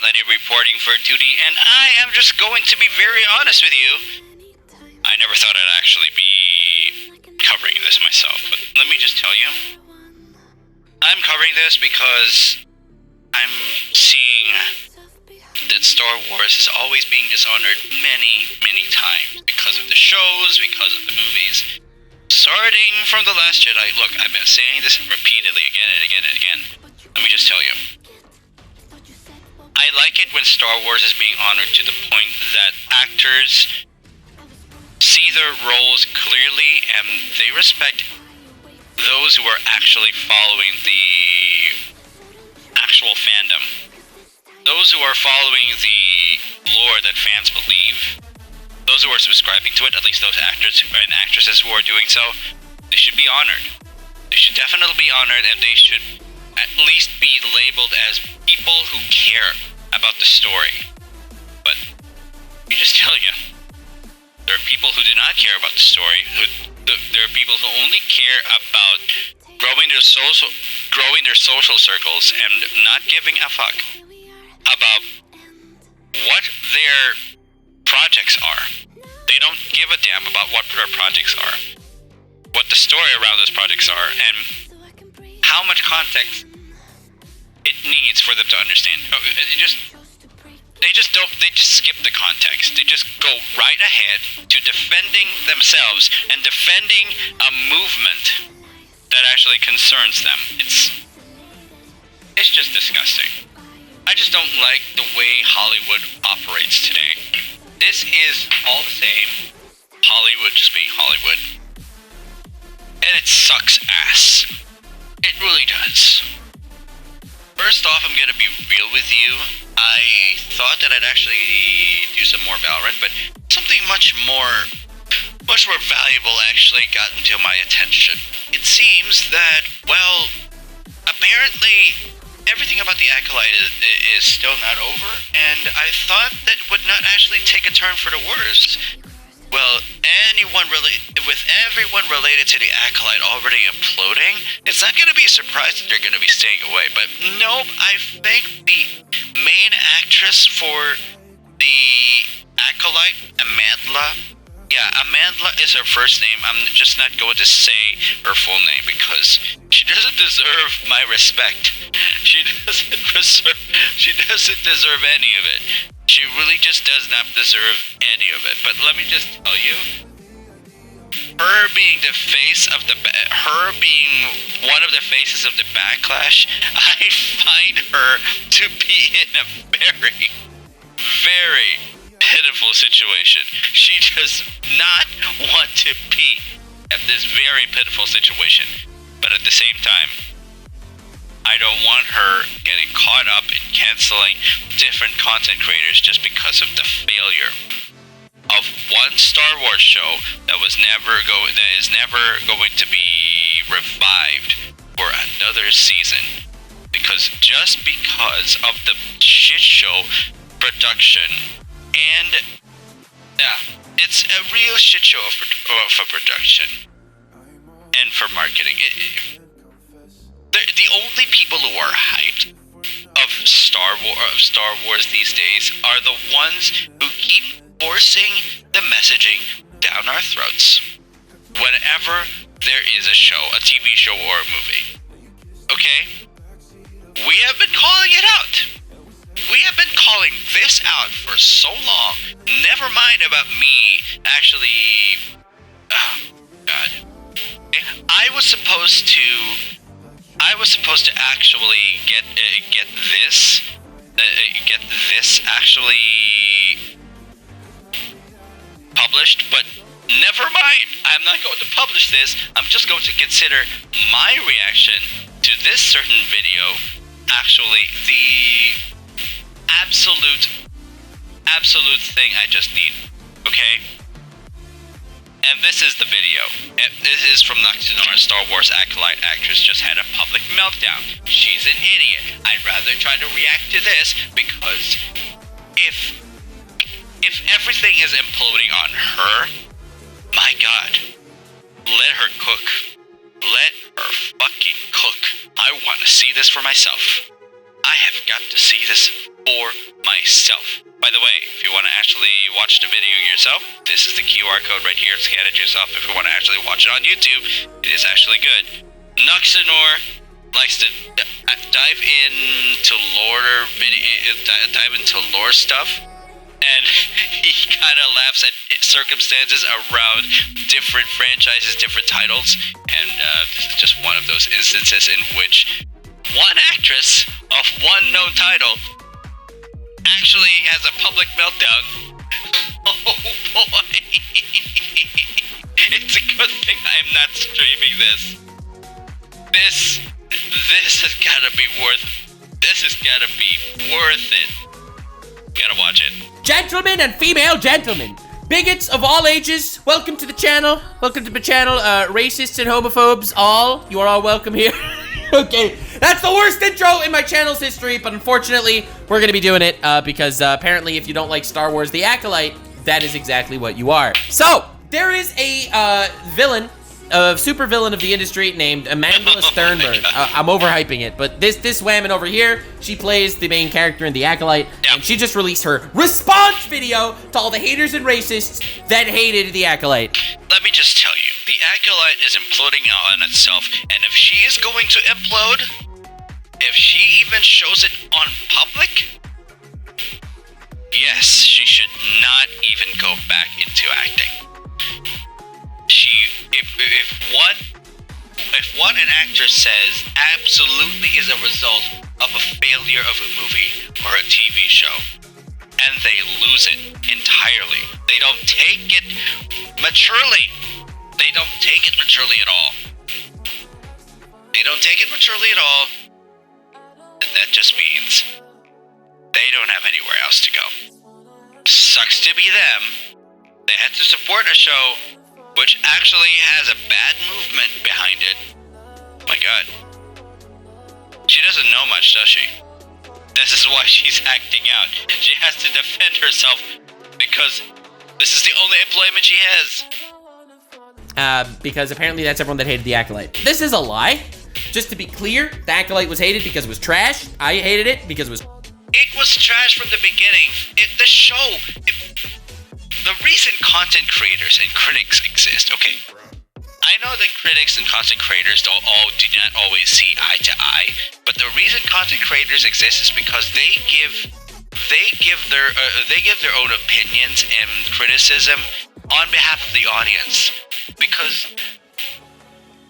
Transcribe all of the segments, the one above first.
EliteLenny reporting for duty, and I am just going to be very honest with you. I never thought I'd actually be covering this myself, but let me just tell you, I'm covering this because I'm seeing that Star Wars is always being dishonored many, many times because of the shows, because of the movies. Starting from The Last Jedi, look, I've been saying this repeatedly again and again and again. Let me just tell you. I like it when Star Wars is being honored to the point that actors see their roles clearly and they respect those who are actually following the actual fandom. Those who are following the lore that fans believe, those who are subscribing to it, at least those actors and actresses who are doing so, they should be honored. They should definitely be honored, and they should at least be labeled as people who care about the story. But let me just tell you, there are people who do not care about the story. There are people who only care about growing their social circles and not giving a fuck about what their projects are. They don't give a damn about what their projects are, what the story around those projects are, and how much context it needs for them to understand. They just skip the context. They just go right ahead to defending themselves and defending a movement that actually concerns them. It's just disgusting. I just don't like the way Hollywood operates today. This is all the same. Hollywood just being Hollywood. And it sucks ass. It really does. First off, I'm gonna be real with you. I thought that I'd actually do some more Valorant, but something much more valuable actually got into my attention. It seems that, well, apparently everything about the Acolyte is still not over, and I thought that it would not actually take a turn for the worse. Well, with everyone related to the Acolyte already imploding, it's not going to be a surprise that they're going to be staying away. But nope, I think the main actress for the Acolyte, Amandla. Yeah, Amandla is her first name. I'm just not going to say her full name because she doesn't deserve my respect. She doesn't deserve any of it. She really just does not deserve any of it. But let me just tell you, her being one of the faces of the backlash, I find her to be in a very, very pitiful situation. She does not want to be at this very pitiful situation. But at the same time, I don't want her getting caught up in canceling different content creators just because of the failure of one Star Wars show that is never going to be revived for another season. Because just because of the shit show production, and yeah, it's a real shit show for production and for marketing. The only people who are hyped of Star Wars these days are the ones who keep forcing the messaging down our throats whenever there is a show, a TV show or a movie. Okay? We have been calling it out. We have been calling this out for so long. Never mind about me actually... Oh, God. I was supposed to actually get this actually published, but never mind. I'm not going to publish this. I'm just going to consider my reaction to this certain video actually the absolute thing I just need. Okay? And this is the video. This is from Noctinora. Star Wars Acolyte actress just had a public meltdown. She's an idiot. I'd rather try to react to this because if everything is imploding on her, my God, let her cook. Let her fucking cook. I want to see this for myself. I have got to see this for myself. By the way, if you want to actually watch the video yourself, this is the QR code right here. Scan it yourself. If you want to actually watch it on YouTube, it is actually good. Nuxanor likes to dive into lore stuff, and he kind of laughs at circumstances around different franchises, different titles, and this is just one of those instances in which one actress of one known title actually has a public meltdown. Oh boy. It's a good thing I'm not streaming this. This has gotta be worth it. Gotta watch it. Gentlemen and female gentlemen, bigots of all ages, welcome to the channel. Welcome to the channel, racists and homophobes, all. You are all welcome here. Okay, that's the worst intro in my channel's history, but unfortunately, we're gonna be doing it because apparently if you don't like Star Wars The Acolyte, that is exactly what you are. So, there is a villain, a super villain of the industry named Amandla Sternberg. I'm overhyping it, but this whammon over here, she plays the main character in The Acolyte, and she just released her response video to all the haters and racists that hated The Acolyte. Let me just tell you, The Acolyte is imploding on itself, and if she is going to implode, if she even shows it on public, yes, she should not even go back into acting. If what an actor says absolutely is a result of a failure of a movie or a TV show, and they lose it entirely, they don't take it maturely. They don't take it maturely at all. And that just means they don't have anywhere else to go. Sucks to be them. They had to support a show which actually has a bad movement behind it. My god. She doesn't know much, does she? This is why she's acting out. She has to defend herself because this is the only employment she has. Because apparently that's everyone that hated The Acolyte. This is a lie. Just to be clear, The Acolyte was hated because it was trash. I hated it because it was... It was trash from the beginning. The reason content creators and critics exist, okay, I know that critics and content creators do not always see eye to eye, but the reason content creators exist is because they give their own opinions and criticism on behalf of the audience. Because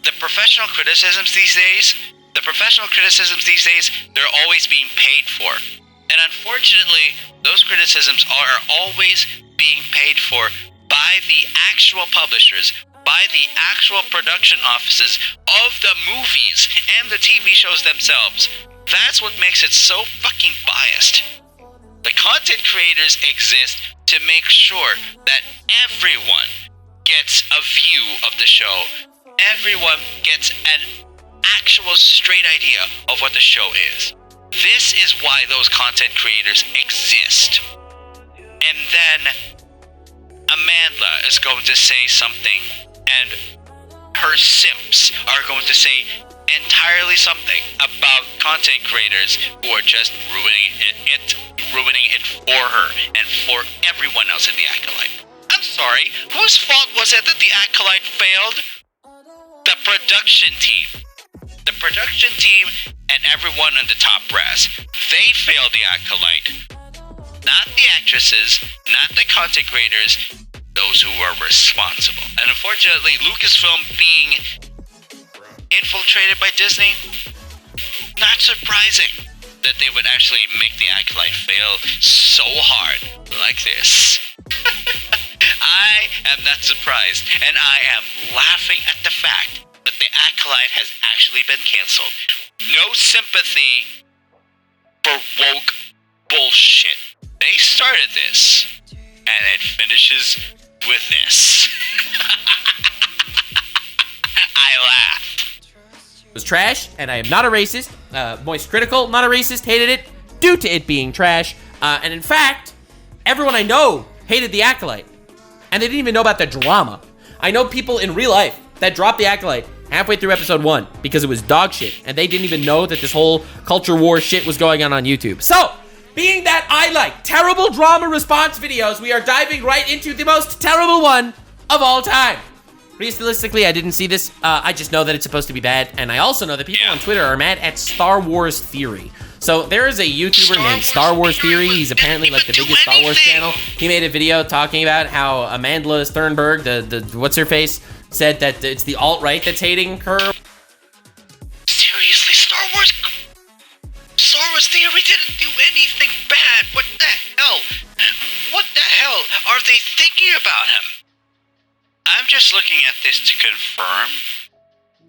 the professional criticisms these days, they're always being paid for. And unfortunately, those criticisms are always being paid for by the actual publishers, by the actual production offices of the movies and the TV shows themselves. That's what makes it so fucking biased. The content creators exist to make sure that everyone gets a view of the show. Everyone gets an actual straight idea of what the show is. This is why those content creators exist. And then Amandla is going to say something, and her simps are going to say entirely something about content creators who are just ruining it for her and for everyone else in The Acolyte. I'm sorry, whose fault was it that The Acolyte failed? The production team. The production team and everyone on the top brass. They failed The Acolyte. Not the actresses, not the content creators, those who were responsible. And unfortunately, Lucasfilm being infiltrated by Disney, not surprising that they would actually make The Acolyte fail so hard like this. I am not surprised, and I am laughing at the fact that The Acolyte has actually been canceled. No sympathy for woke bullshit. They started this, and it finishes with this. I laugh. It was trash, and I am not a racist. Moist critical, not a racist, hated it due to it being trash. And in fact, everyone I know hated The Acolyte, and they didn't even know about the drama. I know people in real life that dropped The Acolyte halfway through episode 1 because it was dog shit, and they didn't even know that this whole culture war shit was going on YouTube. So, being that I like terrible drama response videos, we are diving right into the most terrible one of all time. Realistically, I didn't see this. I just know that it's supposed to be bad, and I also know that people on Twitter are mad at Star Wars Theory. So there is a YouTuber named Star Wars Theory. He's apparently like the biggest Star Wars channel. He made a video talking about how Amandla Sternberg, the what's her face, said that it's the alt-right that's hating her. Seriously, Star Wars Theory didn't do anything bad. What the hell? What the hell are they thinking about him? I'm just looking at this to confirm,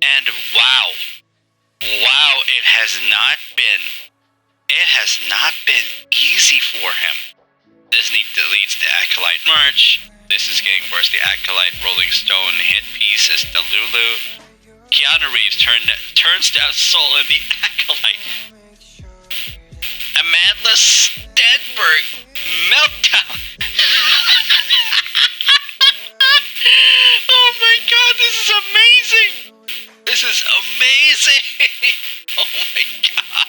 and wow, it has not been easy for him. Disney deletes the Acolyte merch. This is getting worse. The Acolyte Rolling Stone hit piece is the Lulu. Keanu Reeves turns down Soul in the Acolyte. Amandla Stenberg Meltdown. Oh my god, this is amazing! This is amazing! Oh my god!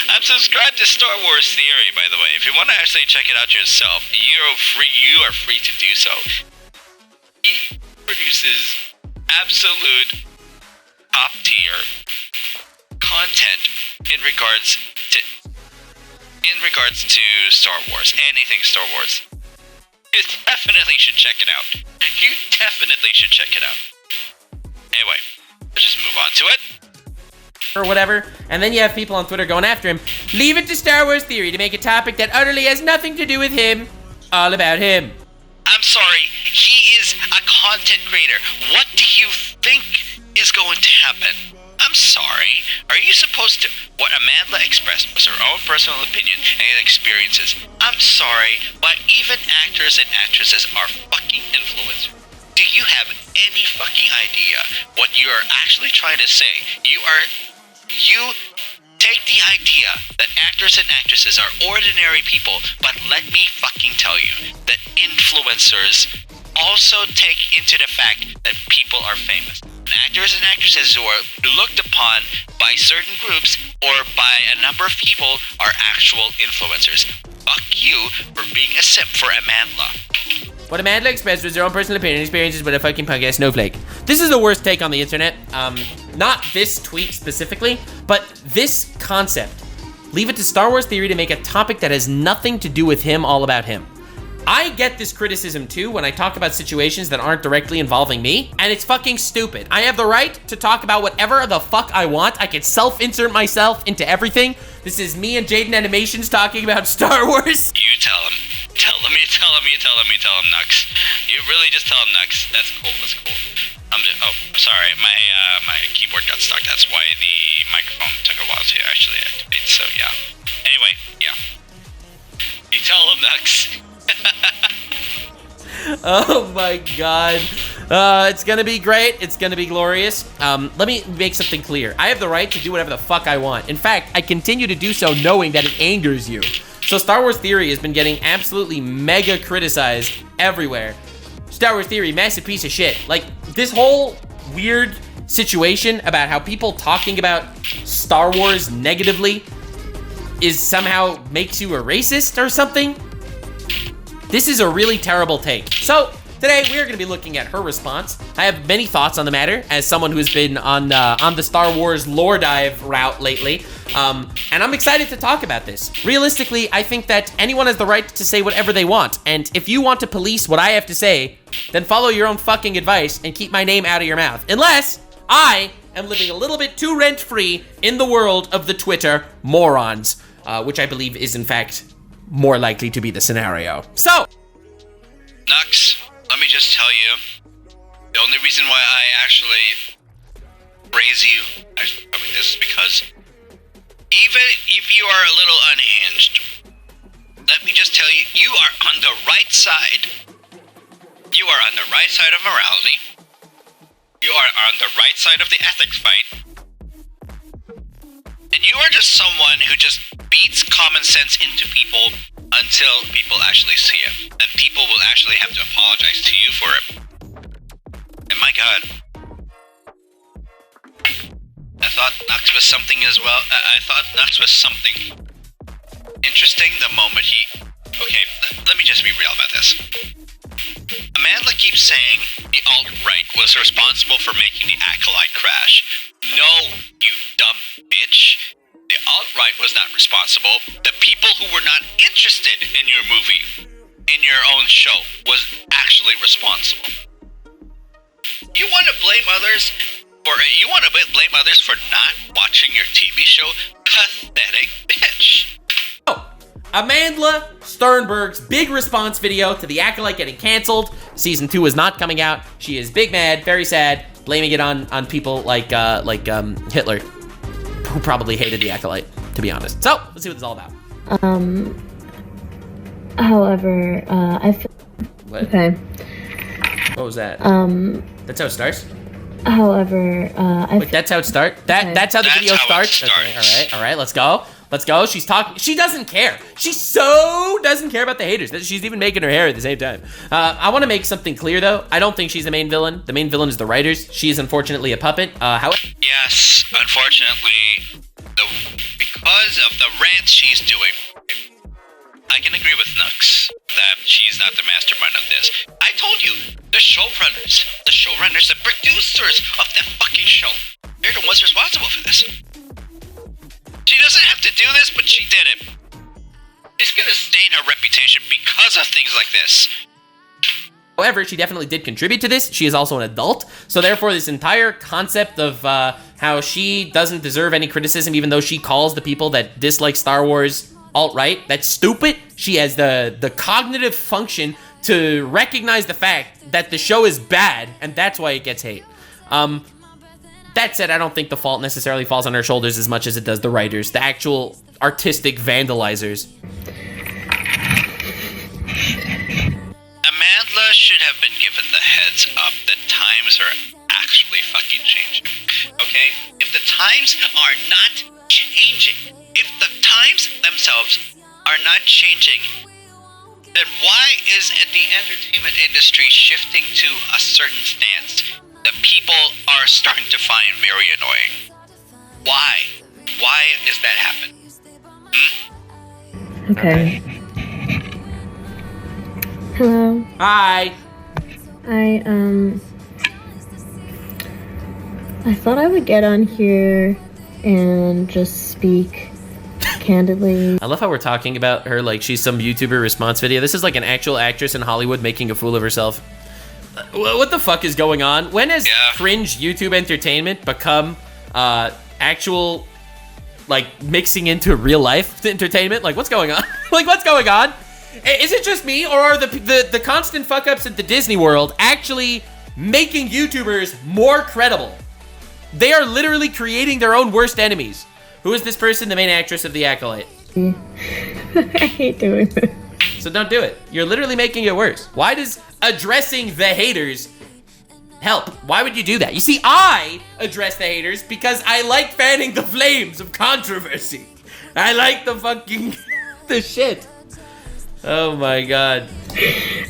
I'm subscribed to Star Wars Theory, by the way. If you want to actually check it out yourself, you are free to do so. He produces absolute top tier content in regards to Star Wars, anything Star Wars. You definitely should check it out. You definitely should check it out. Anyway, let's just move on to it. Or whatever, and then you have people on Twitter going after him. Leave it to Star Wars Theory to make a topic that utterly has nothing to do with him. All about him. I'm sorry, he is a content creator. What do you think is going to happen? I'm sorry. Are you supposed to... What Amandla expressed was her own personal opinion and experiences. I'm sorry, but even actors and actresses are fucking influencers. Do you have any fucking idea what you are actually trying to say? You take the idea that actors and actresses are ordinary people, but let me fucking tell you that influencers also take into the fact that people are famous. Actors and actresses who are looked upon by certain groups or by a number of people are actual influencers. Fuck you for being a simp for Amandla. What Amandla expressed was her own personal opinion and experiences with a fucking podcast snowflake. This is the worst take on the internet. Not this tweet specifically, but this concept. Leave it to Star Wars Theory to make a topic that has nothing to do with him, all about him. I get this criticism too when I talk about situations that aren't directly involving me, and it's fucking stupid. I have the right to talk about whatever the fuck I want. I can self-insert myself into everything. This is me and Jaden Animations talking about Star Wars. You tell him. Tell him, Nux. You really just tell him, Nux. That's cool. Sorry, my keyboard got stuck. That's why the microphone took a while to actually activate, so yeah. Anyway, yeah. You tell him, Nux. Oh my god. It's gonna be great. It's gonna be glorious. Let me make something clear. I have the right to do whatever the fuck I want. In fact, I continue to do so knowing that it angers you. So Star Wars Theory has been getting absolutely mega criticized everywhere. Star Wars Theory, massive piece of shit. Like, this whole weird situation about how people talking about Star Wars negatively is somehow makes you a racist or something. This is a really terrible take. So today we are going to be looking at her response. I have many thoughts on the matter as someone who has been on the Star Wars lore dive route lately, and I'm excited to talk about this. Realistically, I think that anyone has the right to say whatever they want, and if you want to police what I have to say, then follow your own fucking advice and keep my name out of your mouth. Unless I am living a little bit too rent-free in the world of the Twitter morons, which I believe is in fact more likely to be the scenario. So, Nux, let me just tell you, the only reason why I actually praise you, this is because even if you are a little unhinged, let me just tell you, you are on the right side. You are on the right side of morality. You are on the right side of the ethics fight. And you are just someone who just beats common sense into people until people actually see it. And people will actually have to apologize to you for it. And my god. I thought Nux was something as well. I thought Nux was something interesting the moment he... Okay, let me just be real about this. Amandla keeps saying the alt-right was responsible for making the Acolyte crash. No, you dumb bitch. The alt-right was not responsible. The people who were not interested in your movie, in your own show, was actually responsible. You want to blame others for not watching your TV show? Pathetic bitch. Oh, Amandla Sternberg's big response video to the Acolyte getting canceled. Season 2 is not coming out. She is big mad, very sad, blaming it on people like Hitler, who probably hated the Acolyte, to be honest. So, let's see what it's all about. However, I feel... What? Okay. What was that? That's how it starts? However, Wait, that's how it starts? That's how the video starts? Okay, all right, let's go. Let's go. She's talking. She doesn't care. She so doesn't care about the haters. She's even making her hair at the same time. I want to make something clear, though. I don't think she's the main villain. The main villain is the writers. She is unfortunately a puppet. Yes, unfortunately, because of the rants she's doing, I can agree with Nux that she's not the mastermind of this. I told you, the showrunners, the producers of that fucking show, they're the ones responsible for this. She doesn't have to do this, but she did it. She's gonna stain her reputation because of things like this. However, she definitely did contribute to this. She is also an adult. So therefore, this entire concept of how she doesn't deserve any criticism, even though she calls the people that dislike Star Wars alt-right, that's stupid. She has the cognitive function to recognize the fact that the show is bad, and that's why it gets hate. That said, I don't think the fault necessarily falls on her shoulders as much as it does the writers, the actual artistic vandalizers. Amandla should have been given the heads up that times are actually fucking changing. Okay? If the times are not changing, if the times themselves are not changing, then why is the entertainment industry shifting to a certain stance that people are starting to find very annoying? Why? Why is that happening? Okay. Hello. Hi. I thought I would get on here and just speak candidly. I love how we're talking about her like she's some YouTuber response video. This is like an actual actress in Hollywood making a fool of herself. What the fuck is going on? When has cringe YouTube entertainment become actual, like, mixing into real life entertainment? Like, what's going on? Like, what's going on? Is it just me, or are the constant fuck-ups at the Disney World actually making YouTubers more credible? They are literally creating their own worst enemies. Who is this person? The main actress of The Acolyte. I hate doing this. So don't do it. You're literally making it worse. Why does addressing the haters help? Why would you do that? You see, I address the haters because I like fanning the flames of controversy. I like the fucking... the shit. Oh my god.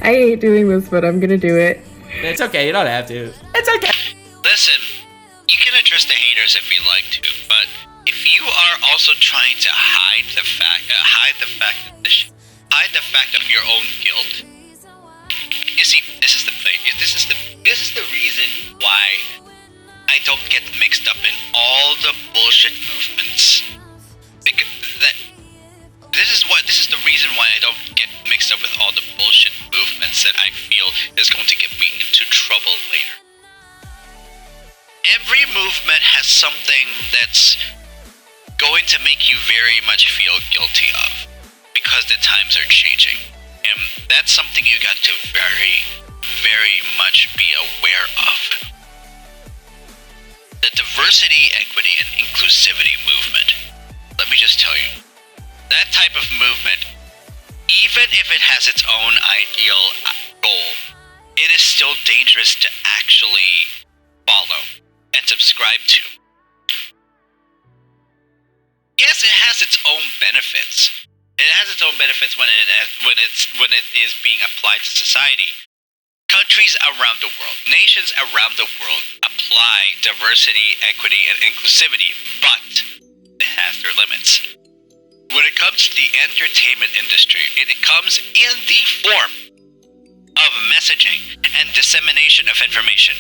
I hate doing this, but I'm gonna do it. It's okay, you don't have to. It's okay. Listen, you can address the haters if you like to, but if you are also trying to hide the fact of your own guilt, you see, this is the thing. This is the reason why I don't get mixed up in all the bullshit movements. Because this is the reason why I don't get mixed up with all the bullshit movements that I feel is going to get me into trouble later. Every movement has something that's going to make you very much feel guilty of, because the times are changing. And that's something you got to very, very much be aware of. The diversity, equity, and inclusivity movement, let me just tell you, that type of movement, even if it has its own ideal goal, it is still dangerous to actually follow and subscribe to. Yes, it has its own benefits. It has its own benefits when it is being applied to society. countries around the world, nations around the world apply diversity, equity, and inclusivity, but it has their limits. When it comes to the entertainment industry, it comes in the form of messaging and dissemination of information.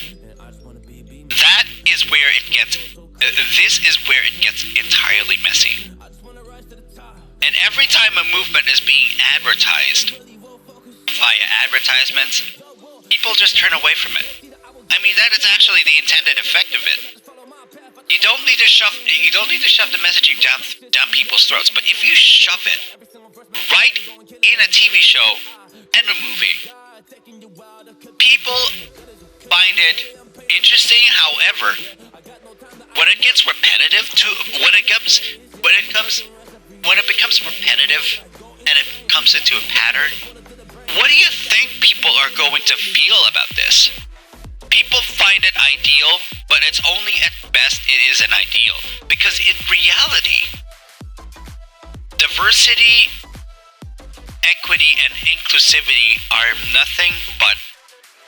That is where it gets, this is where it gets entirely messy. And every time a movement is being advertised via advertisements, people just turn away from it. I mean, that is actually the intended effect of it. You don't need to shove the messaging down people's throats, but if you shove it right in a TV show and a movie, people find it interesting. However, when it gets repetitive, when it becomes repetitive and it comes into a pattern, what do you think people are going to feel about this? People find it ideal, but it's only at best it is an ideal. Because in reality, diversity, equity, and inclusivity are nothing but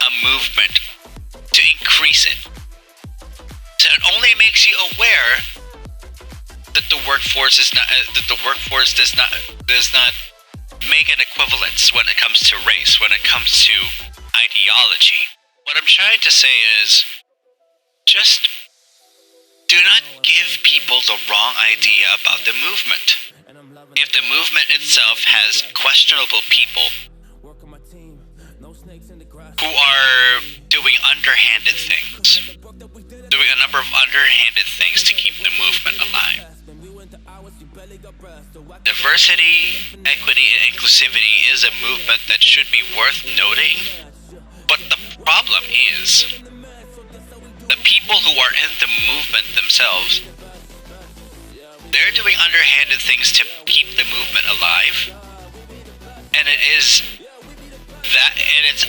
a movement to increase it. So it only makes you aware that the workforce does not make an equivalence when it comes to race, when it comes to ideology. What I'm trying to say is, just do not give people the wrong idea about the movement. If the movement itself has questionable people who are doing underhanded things, doing a number of underhanded things to keep the movement alive. Diversity, equity, and inclusivity is a movement that should be worth noting, but the problem is the people who are in the movement themselves, they're doing underhanded things to keep the movement alive, and it's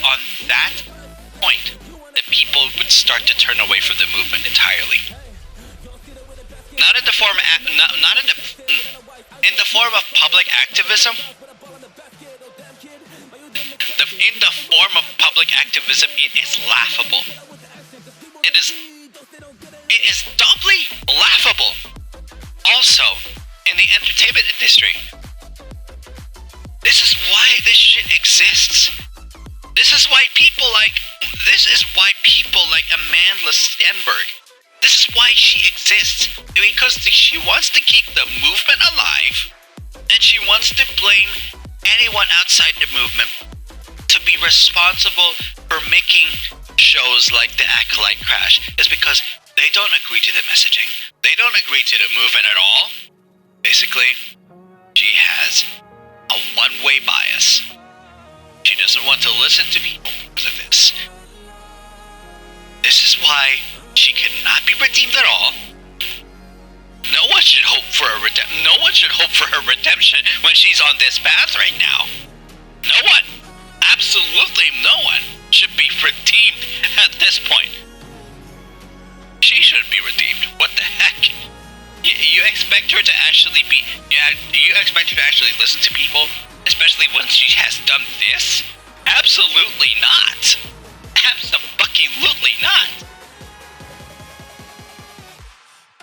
on that point that people would start to turn away from the movement entirely. Not in the form in the form of public activism. In the form of public activism, it is laughable. It is doubly laughable. Also, in the entertainment industry, this is why this shit exists. This is why people like Amandla Stenberg, this is why she exists. Because she wants to keep the movement alive, and she wants to blame anyone outside the movement to be responsible for making shows like the Acolyte crash. Is because they don't agree to the messaging. They don't agree to the movement at all. Basically, she has a one-way bias. She doesn't want to listen to people because of this. This is why she cannot be redeemed at all. No one should hope for her redemption when she's on this path right now. No one, absolutely no one, should be redeemed at this point. She shouldn't be redeemed. What the heck? You expect her to actually be? You expect her to actually listen to people, especially when she has done this? Absolutely not. Absolutely not.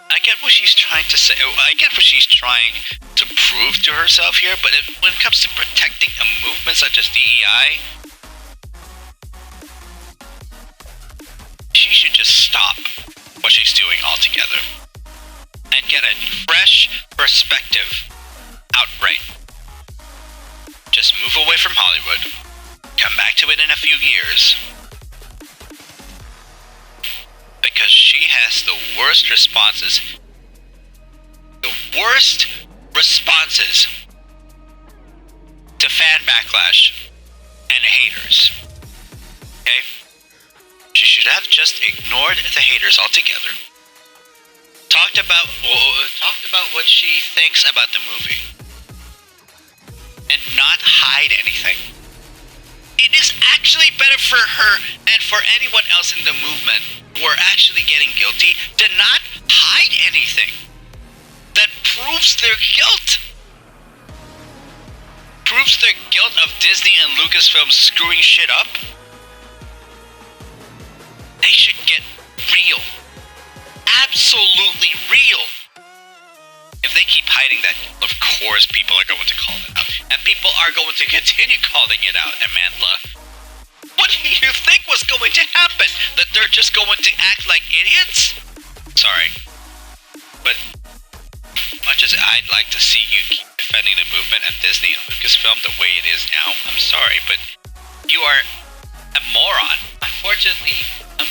I get what she's trying to say. I get what she's trying to prove to herself here, but when it comes to protecting a movement such as DEI, she should just stop what she's doing altogether and get a fresh perspective outright. Just move away from Hollywood. Come back to it in a few years. Because she has the worst responses. The worst responses to fan backlash and haters. Okay? She should have just ignored the haters altogether. Talked about what she thinks about the movie. And not hide anything. It is actually better for her and for anyone else in the movement who are actually getting guilty to not hide anything that proves their guilt. Proves their guilt of Disney and Lucasfilm screwing shit up. They should get real. Absolutely real. If they keep hiding that, of course people are going to call it out. And people are going to continue calling it out, Amandla. What do you think was going to happen? That they're just going to act like idiots? Sorry. But much as I'd like to see you keep defending the movement at Disney and Lucasfilm the way it is now, I'm sorry, but you are a moron. Unfortunately, I'm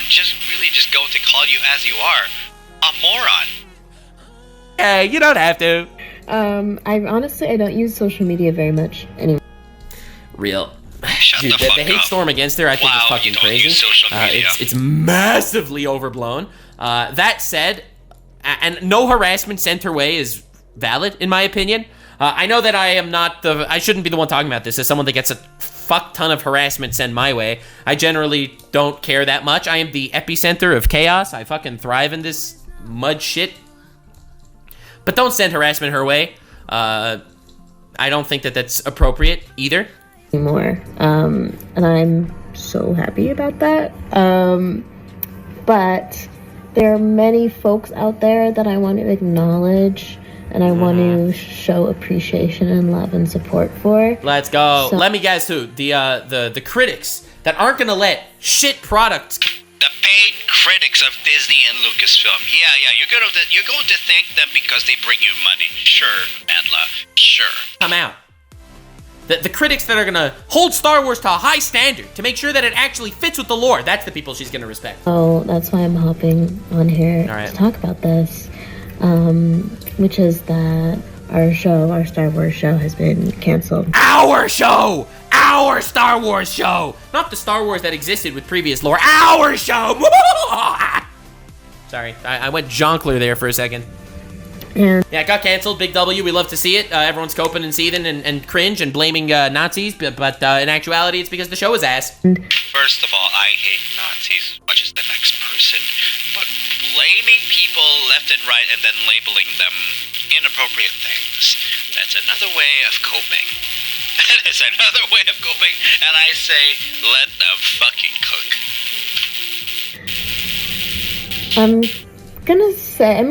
just going to call you as you are. A moron. Hey, you don't have to. I don't use social media very much anymore. Real. Shut Dude, the fuck the hate up. storm against her, I think, is fucking you don't crazy. use social media. It's massively overblown. That said, and no harassment sent her way is valid, in my opinion. I know that I shouldn't be the one talking about this as someone that gets a fuck ton of harassment sent my way. I generally don't care that much. I am the epicenter of chaos. I fucking thrive in this mud shit. But don't send harassment her way. I don't think that that's appropriate either. Anymore. And I'm so happy about that. But there are many folks out there that I want to acknowledge and I want to show appreciation and love and support for. Let's go. Let me guess who. The critics that aren't gonna let shit products. The paid critics of Disney and Lucasfilm. Yeah, you're going to thank them because they bring you money. Sure, Amandla. Sure. Come out. The critics that are gonna hold Star Wars to a high standard to make sure that it actually fits with the lore. That's the people she's gonna respect. Oh, that's why I'm hopping on here to talk about this. Which is that our Star Wars show has been canceled. Our show! Our Star Wars show! Not the Star Wars that existed with previous lore. Our show! Sorry, I went jongleur there for a second. Yeah, it got canceled. Big W. We love to see it. Everyone's coping and seething and cringe and blaming Nazis, but in actuality, it's because the show is ass. First of all, I hate Nazis as much as the next person, but blaming people left and right and then labeling them inappropriate things, that's another way of coping. That is another way of coping, and I say, let them fucking cook. I'm gonna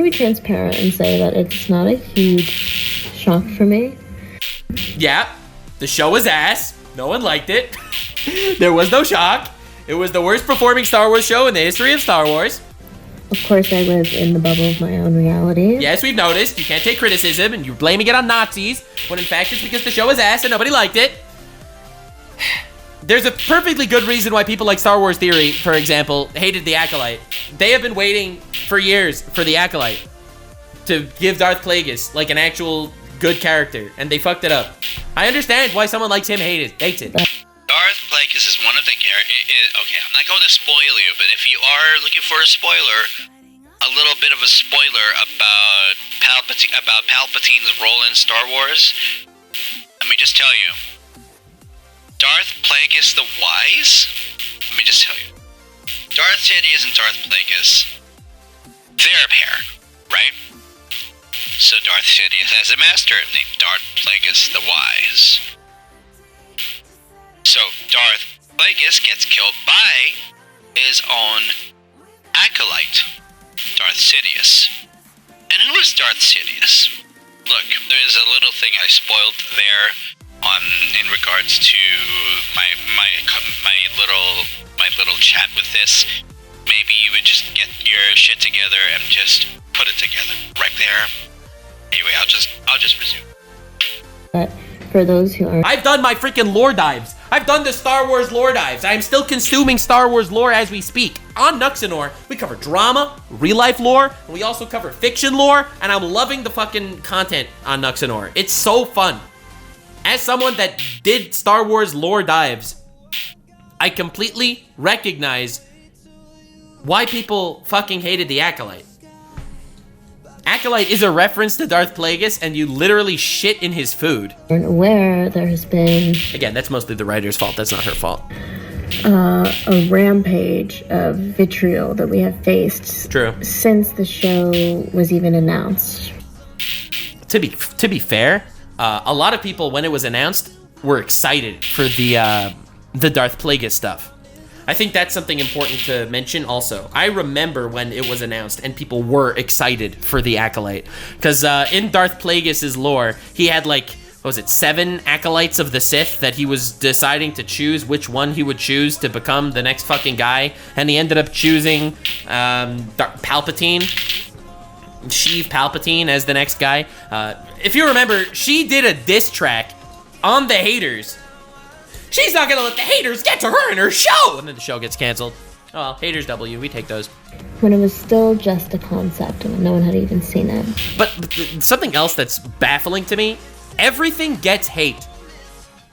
be transparent and say that it's not a huge shock for me. Yeah, the show was ass. No one liked it. There was no shock. It was the worst performing Star Wars show in the history of Star Wars. Of course, I live in the bubble of my own reality. Yes, we've noticed. You can't take criticism, and you're blaming it on Nazis, when in fact it's because the show is ass and nobody liked it. There's a perfectly good reason why people like Star Wars Theory, for example, hated the Acolyte. They have been waiting for years for the Acolyte to give Darth Plagueis like an actual good character, and they fucked it up. I understand why someone likes him hates it. Darth Plagueis is one of the okay, I'm not going to spoil you, but if you are looking for a spoiler, a little bit of a spoiler about Palpatine's role in Star Wars, let me just tell you. Darth Plagueis the Wise? Let me just tell you. Darth Sidious and Darth Plagueis, they're a pair, right? So Darth Sidious has a master named Darth Plagueis the Wise. So Darth Plagueis gets killed by his own acolyte, Darth Sidious. And who is Darth Sidious? Look, there's a little thing I spoiled there in regards to my little chat with this. Maybe you would just get your shit together and just put it together right there. Anyway, I'll just resume. But for those who aren't, I've done my freaking lore dives. I've done the Star Wars lore dives. I am still consuming Star Wars lore as we speak. On Nuxanor, we cover drama, real-life lore, and we also cover fiction lore, and I'm loving the fucking content on Nuxanor. It's so fun. As someone that did Star Wars lore dives, I completely recognize why people fucking hated the Acolyte. Acolyte is a reference to Darth Plagueis, and you literally shit in his food. Aware there has been... Again, that's mostly the writer's fault. That's not her fault. A rampage of vitriol that we have faced since the show was even announced. To be fair, a lot of people, when it was announced, were excited for the Darth Plagueis stuff. I think that's something important to mention also. I remember when it was announced and people were excited for the Acolyte. Because in Darth Plagueis' lore, he had like, what was it, 7 Acolytes of the Sith that he was deciding to choose which one he would choose to become the next fucking guy. And he ended up choosing Palpatine, Sheev Palpatine as the next guy. If you remember, she did a diss track on the haters. She's not gonna let the haters get to her in her show! And then the show gets canceled. Oh well, haters W, we take those. When it was still just a concept and no one had even seen it. But something else that's baffling to me, everything gets hate.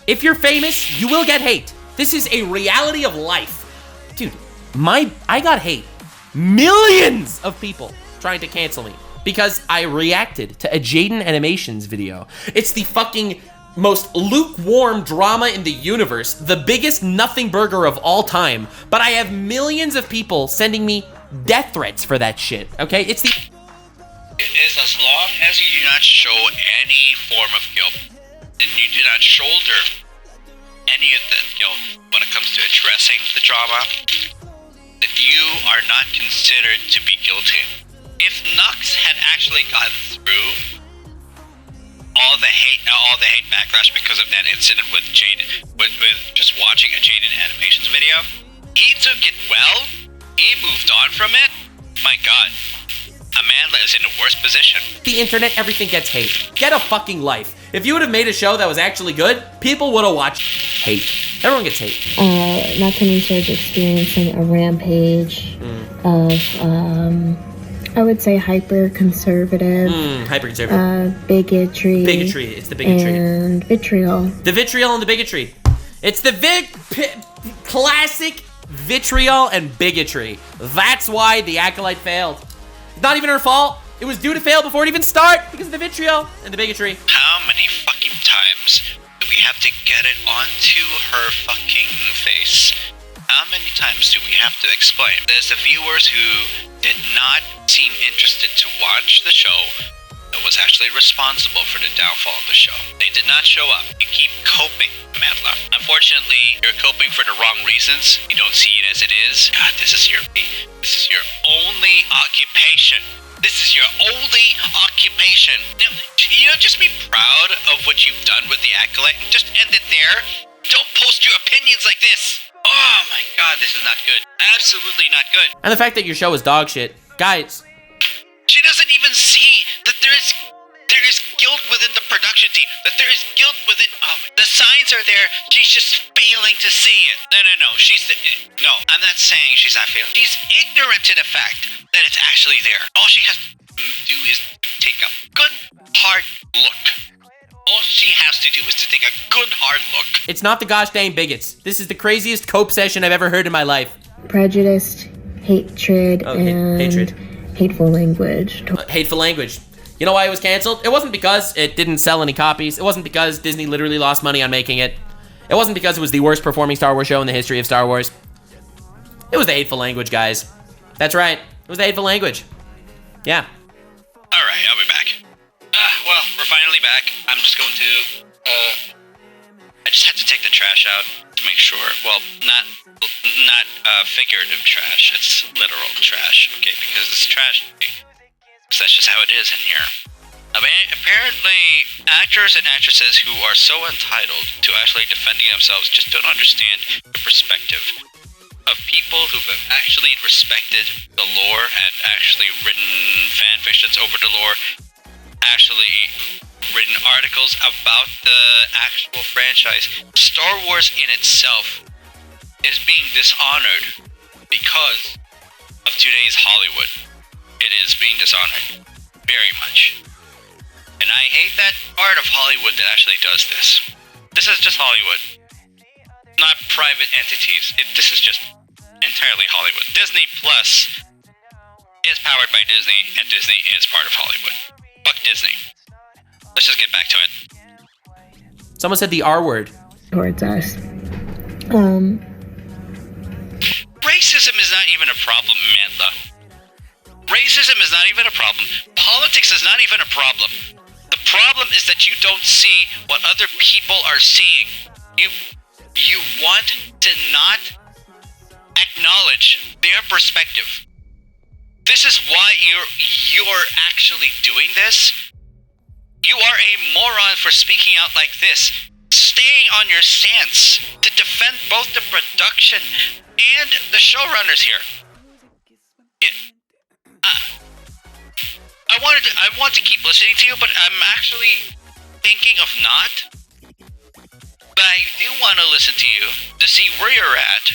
If you're famous, you will get hate. This is a reality of life. Dude, I got hate. Millions of people trying to cancel me because I reacted to a Jaden Animations video. It's the fucking most lukewarm drama in the universe, the biggest nothing burger of all time, but I have millions of people sending me death threats for that shit, okay? It is as long as you do not show any form of guilt, and you do not shoulder any of the guilt when it comes to addressing the drama, that you are not considered to be guilty. If Nux had actually gotten through all the hate backlash because of that incident with Jaden, with just watching a Jaden Animations video, he took it well. He moved on from it. My God, Amandla is in a worse position. The internet, everything gets hate. Get a fucking life. If you would have made a show that was actually good, people would have watched hate. Everyone gets hate. Nakami started experiencing a rampage of, I would say hyper-conservative. Bigotry. Bigotry. It's the bigotry. And vitriol. The vitriol and the bigotry. It's the classic vitriol and bigotry. That's why the Acolyte failed. It's not even her fault. It was due to fail before it even start because of the vitriol and the bigotry. How many fucking times do we have to get it onto her fucking face? How many times do we have to explain? There's the viewers who did not seem interested to watch the show that was actually responsible for the downfall of the show. They did not show up. You keep coping, Amandla. Unfortunately, you're coping for the wrong reasons. You don't see it as it is. God, this is your only occupation. This is your only occupation. You know, just be proud of what you've done with the Acolyte and just end it there. Don't post your opinions like this. Oh my God, this is not good. Absolutely not good. And the fact that your show is dog shit. Guys. She doesn't even see that there is guilt within the production team. That there is guilt within... the signs are there. She's just failing to see it. No. No, I'm not saying she's not failing. She's ignorant to the fact that it's actually there. All she has to do is take a good, hard look. All she has to do is to take a good hard look. It's not the gosh dang bigots. This is the craziest cope session I've ever heard in my life. Prejudiced, hatred, and hatred. Hateful language. Hateful language. You know why it was canceled? It wasn't because it didn't sell any copies. It wasn't because Disney literally lost money on making it. It wasn't because it was the worst performing Star Wars show in the history of Star Wars. It was the hateful language, guys. That's right. It was the hateful language. Yeah. Alright, I'll be back. Well, we're finally back. I'm just going to, I just had to take the trash out to make sure. Well, not figurative trash. It's literal trash, okay? Because it's trash. So that's just how it is in here. I mean, apparently, actors and actresses who are so entitled to actually defending themselves just don't understand the perspective of people who have actually respected the lore and actually written fan fictions over the lore, actually written articles about the actual franchise. Star Wars in itself is being dishonored because of today's Hollywood. It is being dishonored very much. And I hate that part of Hollywood that actually does this. This is just Hollywood, not private entities. This is just entirely Hollywood. Disney Plus is powered by Disney, and Disney is part of Hollywood. Fuck Disney. Let's just get back to it. Someone said the R word. Towards us. Racism is not even a problem, Amandla. Racism is not even a problem. Politics is not even a problem. The problem is that you don't see what other people are seeing. You want to not acknowledge their perspective. This is why you're actually doing this. You are a moron for speaking out like this, staying on your stance to defend both the production and the showrunners here. I want to keep listening to you, but I'm actually thinking of not. But I do want to listen to you to see where you're at.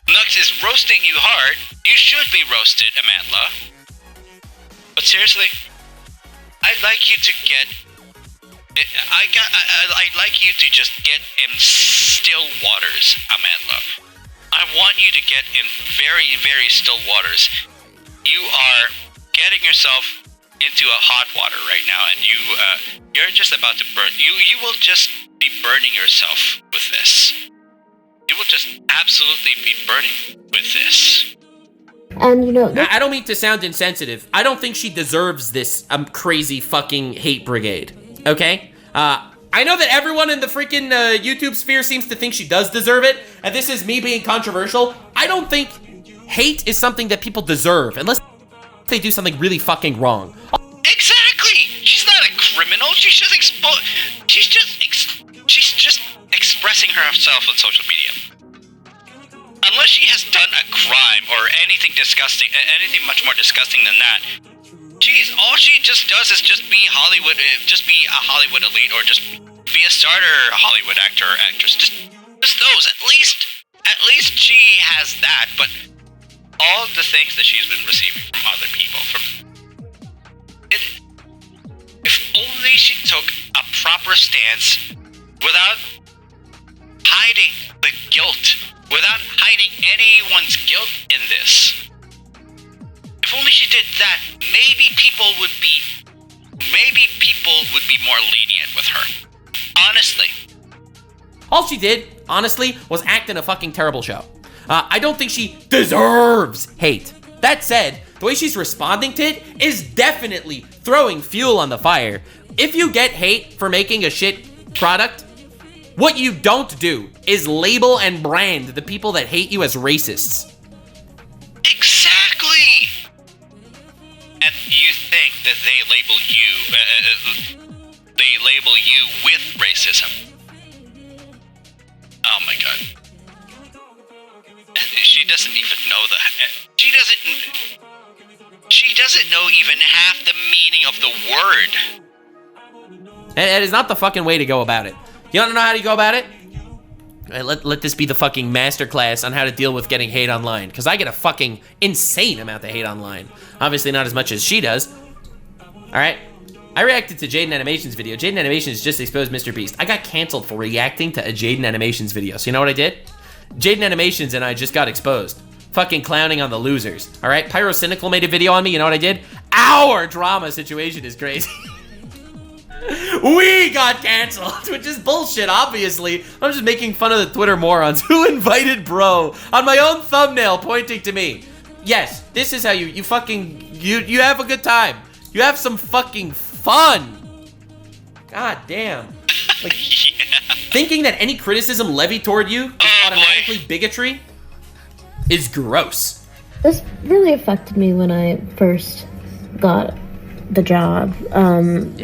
Nux is roasting you hard. You should be roasted, Amandla. But seriously, I'd like you to get. I'd like you to just get in still waters, Amandla. I want you to get in very, very still waters. You are getting yourself into a hot water right now, and you're just about to burn. You will just be burning yourself with this. You will just absolutely be burning with this. And you know, I don't mean to sound insensitive. I don't think she deserves this crazy fucking hate brigade. Okay? I know that everyone in the freaking YouTube sphere seems to think she does deserve it, and this is me being controversial. I don't think hate is something that people deserve unless they do something really fucking wrong. Exactly. She's not a criminal. She's just expressing herself on social media. Unless she has done a crime or anything disgusting, anything much more disgusting than that. Jeez, all she just does is just be Hollywood, just be a Hollywood elite, or just be a starter Hollywood actor or actress. Just those. At least she has that. But all the things that she's been receiving from other people, if only she took a proper stance without hiding the guilt, without hiding anyone's guilt in this. If only she did that, maybe people would be more lenient with her. Honestly. All she did, honestly, was act in a fucking terrible show. I don't think she deserves hate. That said, the way she's responding to it is definitely throwing fuel on the fire. If you get hate for making a shit product, what you don't do is label and brand the people that hate you as racists. Exactly! And you think that they label you with racism. Oh my god. She doesn't even know she doesn't know even half the meaning of the word. It is not the fucking way to go about it. You don't know how to go about it? All right, let this be the fucking masterclass on how to deal with getting hate online, because I get a fucking insane amount of hate online. Obviously not as much as she does. Alright? I reacted to Jaden Animations video. Jaden Animations just exposed Mr. Beast. I got canceled for reacting to a Jaden Animations video. So you know what I did? Jaden Animations and I just got exposed. Fucking clowning on the losers. Alright? Pyrocynical made a video on me. You know what I did? Our drama situation is crazy. We got canceled, which is bullshit, obviously. I'm just making fun of the Twitter morons who invited bro on my own thumbnail pointing to me. Yes, this is how you have a good time. You have some fucking fun. God damn. Like, thinking that any criticism levied toward you is automatically bigotry is gross. This really affected me when I first got the job,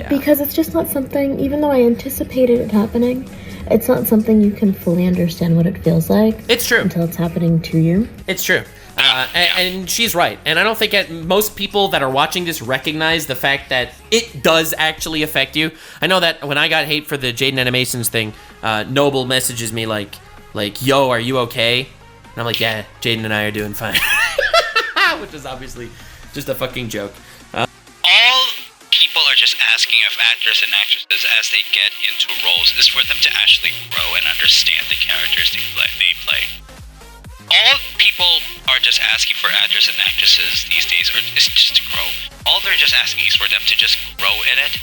because it's just not something, even though I anticipated it happening, it's not something you can fully understand what it feels like. It's true. Until it's happening to you. It's true. And she's right. And I don't think most people that are watching this recognize the fact that it does actually affect you. I know that when I got hate for the Jaden Animations thing, Noble messages me like, yo, are you okay? And I'm like, yeah, Jaden and I are doing fine. Which is obviously just a fucking joke. All people are just asking of actors and actresses as they get into roles is for them to actually grow and understand the characters they play. All people are just asking for actors and actresses these days is just to grow. All they're just asking is for them to just grow in it,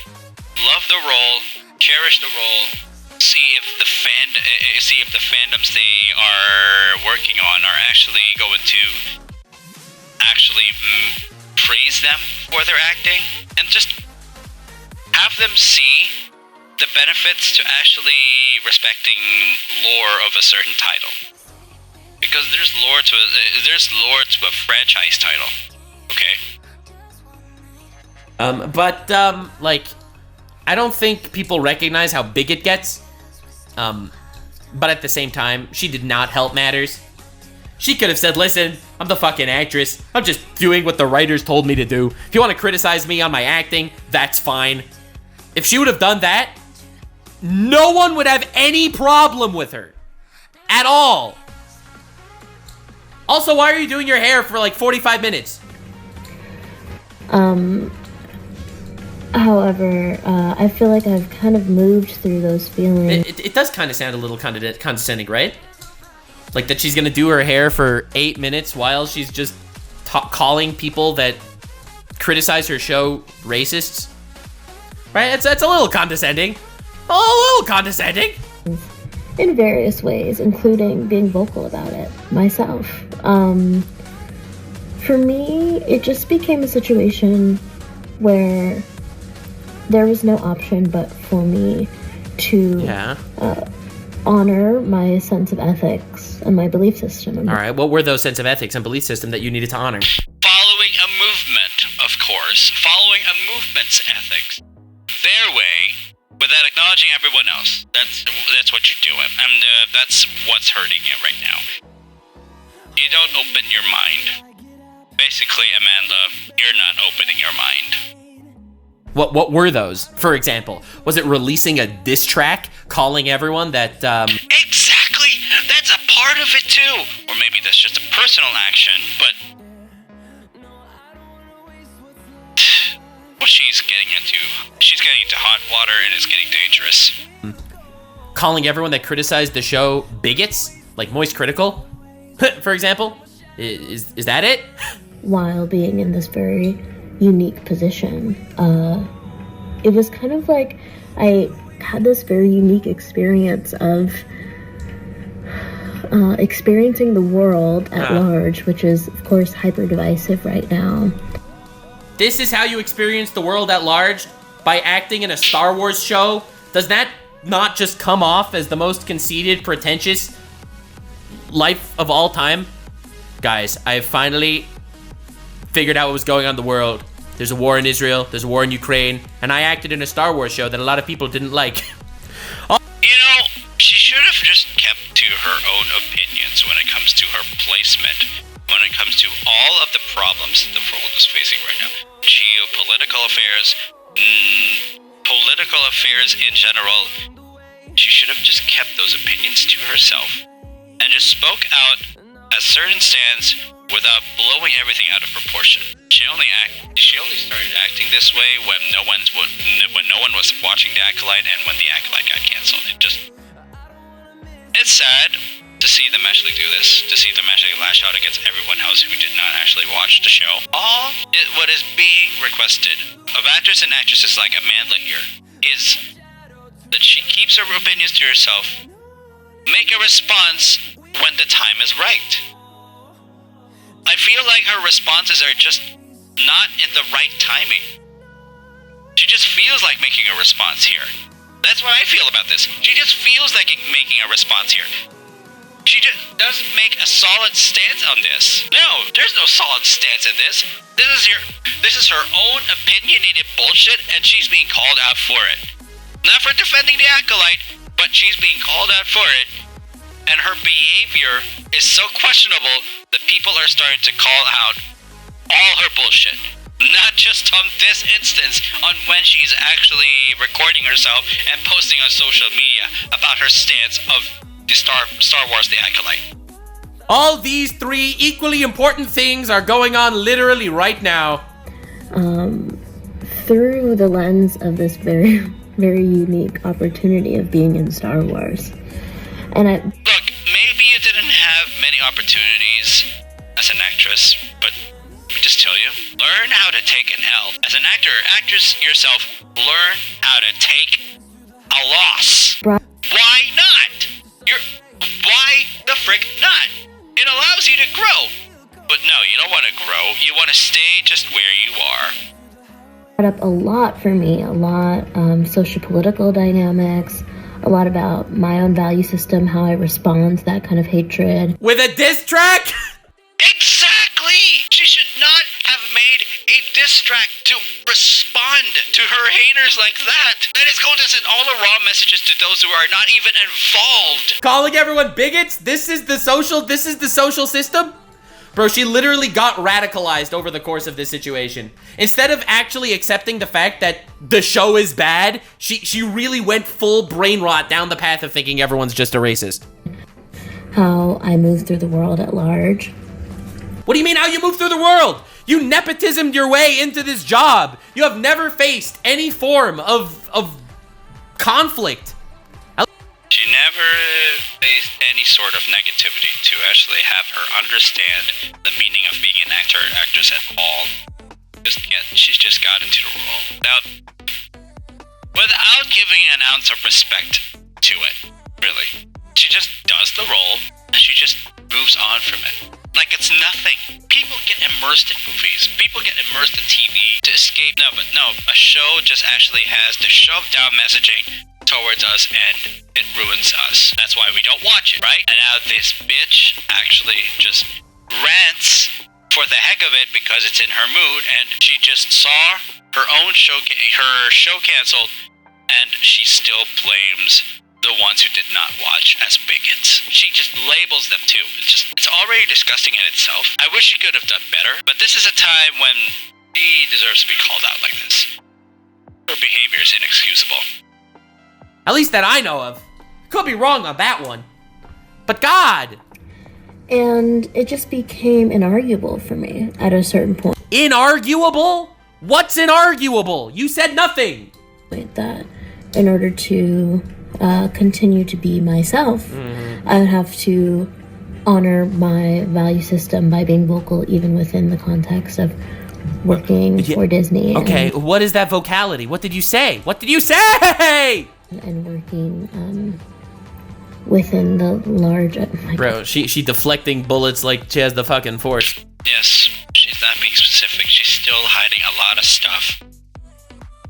love the role, cherish the role, see if the fandoms they are working on are actually going to praise them for their acting, and just have them see the benefits to actually respecting lore of a certain title. because there's lore to a franchise title. Okay. Like, I don't think people recognize how big it gets. But at the same time, she did not help matters. She could have said, listen, I'm the fucking actress. I'm just doing what the writers told me to do. If you want to criticize me on my acting, that's fine. If she would have done that, no one would have any problem with her. At all. Also, why are you doing your hair for like 45 minutes? However, I feel like I've kind of moved through those feelings. It does kind of sound a little condescending, right? Like that she's gonna do her hair for 8 minutes while she's just calling people that criticize her show racists. Right? That's a little condescending. A little condescending. In various ways, including being vocal about it myself. For me, it just became a situation where there was no option but for me to honor my sense of ethics and my belief system. All right, what were those sense of ethics and belief system that you needed to honor? Following a movement, of course. Following a movement's ethics. Their way, without acknowledging everyone else. That's what you're doing. And that's what's hurting you right now. You don't open your mind. Basically, Amanda, you're not opening your mind. What were those? For example, was it releasing a diss track, calling everyone that, Exactly! That's a part of it too! Or maybe that's just a personal action, but... Well, she's getting into hot water and it's getting dangerous. Calling everyone that criticized the show bigots? Like Moist Critical? For example? Is that it? While being in this very unique position, it was kind of like I had this very unique experience of experiencing the world at large, which is, of course, hyper divisive right now. This is how you experience the world at large? By acting in a Star Wars show? Does that not just come off as the most conceited, pretentious life of all time? Guys, I have finally figured out what was going on in the world. There's a war in Israel, there's a war in Ukraine, and I acted in a Star Wars show that a lot of people didn't like. You know, she should have just kept to her own opinions when it comes to her placement, when it comes to all of the problems the world is facing right now. Geopolitical affairs, political affairs in general. She should have just kept those opinions to herself and just spoke out a certain stance without blowing everything out of proportion. She only started acting this way when no one was watching the Acolyte and when the Acolyte got canceled. It's sad to see them actually do this, to see them actually lash out against everyone else who did not actually watch the show. What is being requested of actors and actresses like Amandla here is that she keeps her opinions to herself, make a response when the time is right. I feel like her responses are just not in the right timing. She just feels like making a response here. That's what I feel about this. She just feels like making a response here. She just doesn't make a solid stance on this. No, there's no solid stance in this. This is her own opinionated bullshit, and she's being called out for it. Not for defending the Acolyte, but she's being called out for it. And her behavior is so questionable that people are starting to call out all her bullshit. Not just on this instance, on when she's actually recording herself and posting on social media about her stance of the Star Wars The Acolyte. All these three equally important things are going on literally right now. Through the lens of this very, very unique opportunity of being in Star Wars. And Look, maybe you didn't have many opportunities as an actress, but let me just tell you, learn how to take an L. As an actor or actress yourself, learn how to take a loss. Why not? Why the frick not? It allows you to grow. But no, you don't want to grow. You want to stay just where you are. Brought up a lot for me, socio-political dynamics, a lot about my own value system, how I respond to that kind of hatred. With a diss track? Exactly! She should not have made a diss track to respond to her haters like that. That is going to send all the raw messages to those who are not even involved. Calling everyone bigots? This is the social system? Bro, she literally got radicalized over the course of this situation. Instead of actually accepting the fact that the show is bad, she really went full brain rot down the path of thinking everyone's just a racist. How I move through the world at large. What do you mean how you move through the world? You nepotismed your way into this job. You have never faced any form of conflict. She never faced any sort of negativity to actually have her understand the meaning of being an actor or actress at all. She's just got into the role without giving an ounce of respect to it, really. She just does the role, and she just moves on from it. Like it's nothing. People get immersed in movies. People get immersed in TV to escape. No, a show just actually has to shove down messaging towards us, and it ruins us. That's why we don't watch it, right? And now this bitch actually just rants for the heck of it because it's in her mood, and she just saw her own show canceled, and she still blames the ones who did not watch as bigots. She just labels them too. It's already disgusting in itself. I wish she could have done better, but this is a time when she deserves to be called out like this. Her behavior is inexcusable. At least that I know of. Could be wrong on that one. But God! And it just became inarguable for me at a certain point. Inarguable? What's inarguable? You said nothing! That in order to continue to be myself, I would have to honor my value system by being vocal even within the context of working for Disney. Okay, what is that vocality? What did you say? What did you say? And working within the large... Bro, she deflecting bullets like she has the fucking force. Yes, she's not being specific. She's still hiding a lot of stuff.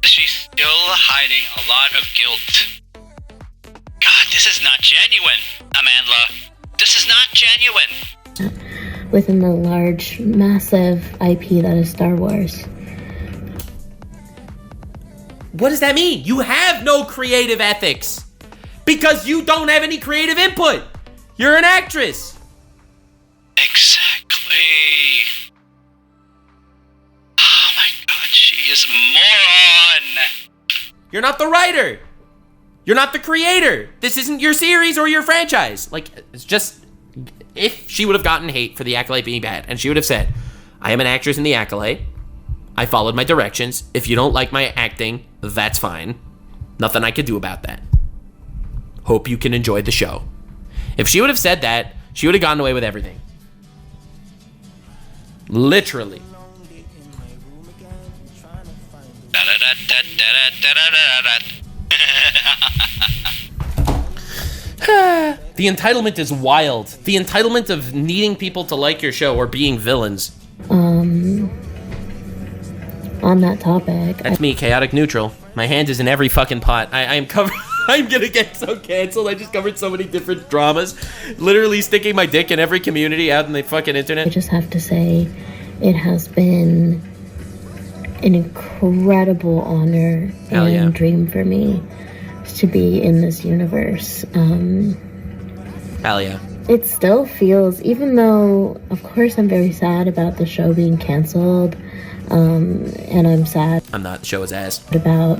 She's still hiding a lot of guilt. God, this is not genuine, Amandla. This is not genuine. Within the large, massive IP that is Star Wars. What does that mean? You have no creative ethics. Because you don't have any creative input. You're an actress. Exactly. Oh my God, she is a moron. You're not the writer. You're not the creator. This isn't your series or your franchise. Like, it's just, if she would have gotten hate for the Acolyte being bad, and she would have said, I am an actress in the Acolyte. I followed my directions. If you don't like my acting, that's fine. Nothing I could do about that. Hope you can enjoy the show. If she would have said that, she would have gotten away with everything. Literally. The entitlement is wild. The entitlement of needing people to like your show or being villains. On that topic. That's me, chaotic neutral. My hand is in every fucking pot. I am covered. I'm gonna get so canceled. I just covered so many different dramas. Literally sticking my dick in every community out in the fucking internet. I just have to say, it has been an incredible honor and dream for me to be in this universe. Hell yeah. It still feels, even though, of course, I'm very sad about the show being canceled, and I'm sad. I'm not. The show is ass. About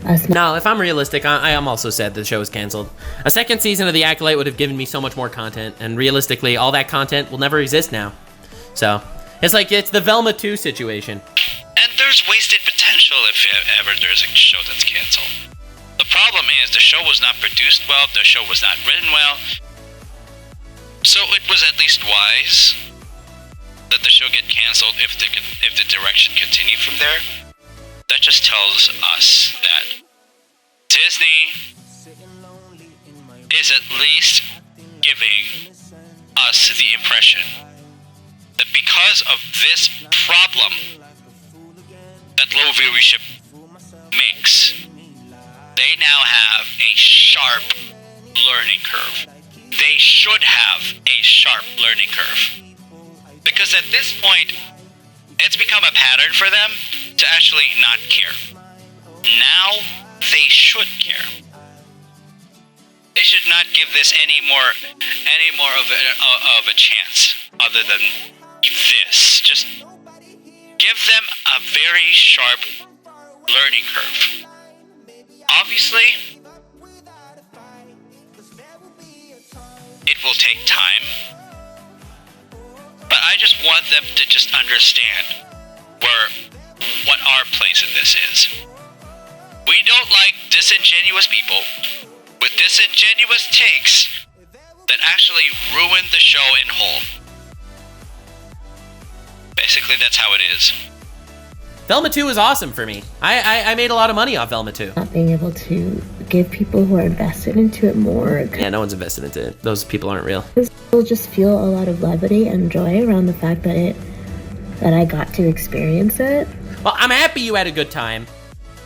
us. No, if I'm realistic, I am also sad the show is canceled. A second season of The Acolyte would have given me so much more content, and realistically, all that content will never exist now. So, it's the Velma 2 situation. And there's wasted potential if ever there's a show that's canceled. The problem is the show was not produced well, the show was not written well, so it was at least wise that the show get canceled if the direction continued from there. That just tells us that Disney is at least giving us the impression that because of this problem that low viewership makes, they now have a shot sharp learning curve. They should have a sharp learning curve. Because at this point, it's become a pattern for them to actually not care. Now, they should care. They should not give this any more of a chance other than this. Just give them a very sharp learning curve. Obviously, it will take time, but I just want them to just understand what our place in this is. We don't like disingenuous people with disingenuous takes that actually ruin the show in whole. Basically, that's how it is. Velma 2 is awesome for me. I made a lot of money off Velma 2. Not being able to give people who are invested into it more. Yeah, no one's invested into it. Those people aren't real. People just feel a lot of levity and joy around the fact that I got to experience it. Well, I'm happy you had a good time,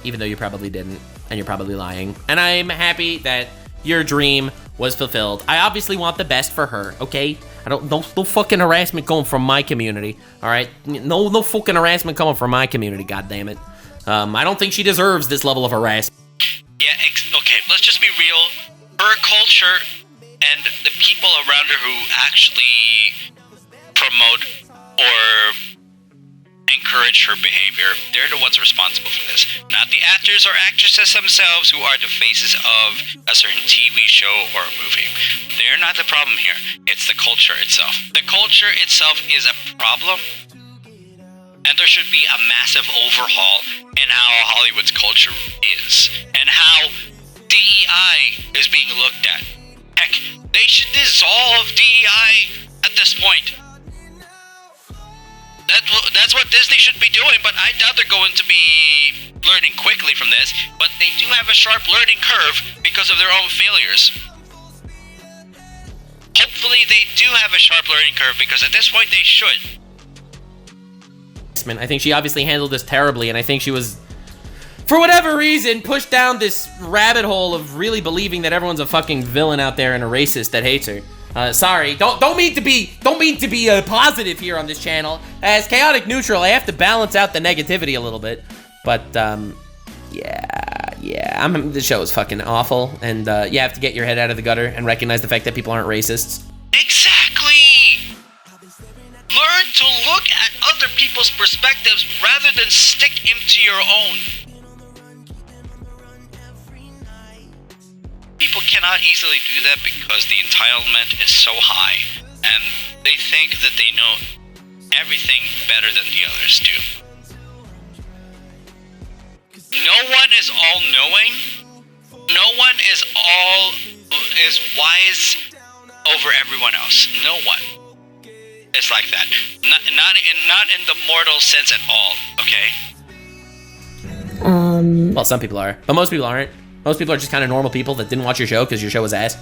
even though you probably didn't, and you're probably lying. And I'm happy that your dream was fulfilled. I obviously want the best for her, okay? No fucking harassment going from my community, all right? No fucking harassment coming from my community, goddammit. I don't think she deserves this level of harassment. Yeah, okay, let's just be real. Her culture and the people around her who actually promote or encourage her behavior, they're the ones responsible for this. Not the actors or actresses themselves who are the faces of a certain TV show or a movie. They're not the problem here. It's the culture itself. The culture itself is a problem, and there should be a massive overhaul in how Hollywood's culture is, and how DEI is being looked at. Heck, they should dissolve DEI at this point. That's what Disney should be doing, but I doubt they're going to be learning quickly from this, but they do have a sharp learning curve because of their own failures. Hopefully they do have a sharp learning curve, because at this point they should. I think she obviously handled this terribly, and I think she was, for whatever reason, pushed down this rabbit hole of really believing that everyone's a fucking villain out there and a racist that hates her. Sorry, don't mean to be positive here on this channel. As chaotic neutral, I have to balance out the negativity a little bit. But yeah, the show is fucking awful, and you have to get your head out of the gutter and recognize the fact that people aren't racists. Exactly. Learn to look at other people's perspectives rather than stick into your own. People cannot easily do that because the entitlement is so high, and they think that they know everything better than the others do. No one is all-knowing. No one is wise over everyone else. No one is like that. Not in the mortal sense at all. Okay. Well, some people are, but most people aren't. Most people are just kind of normal people that didn't watch your show because your show was ass.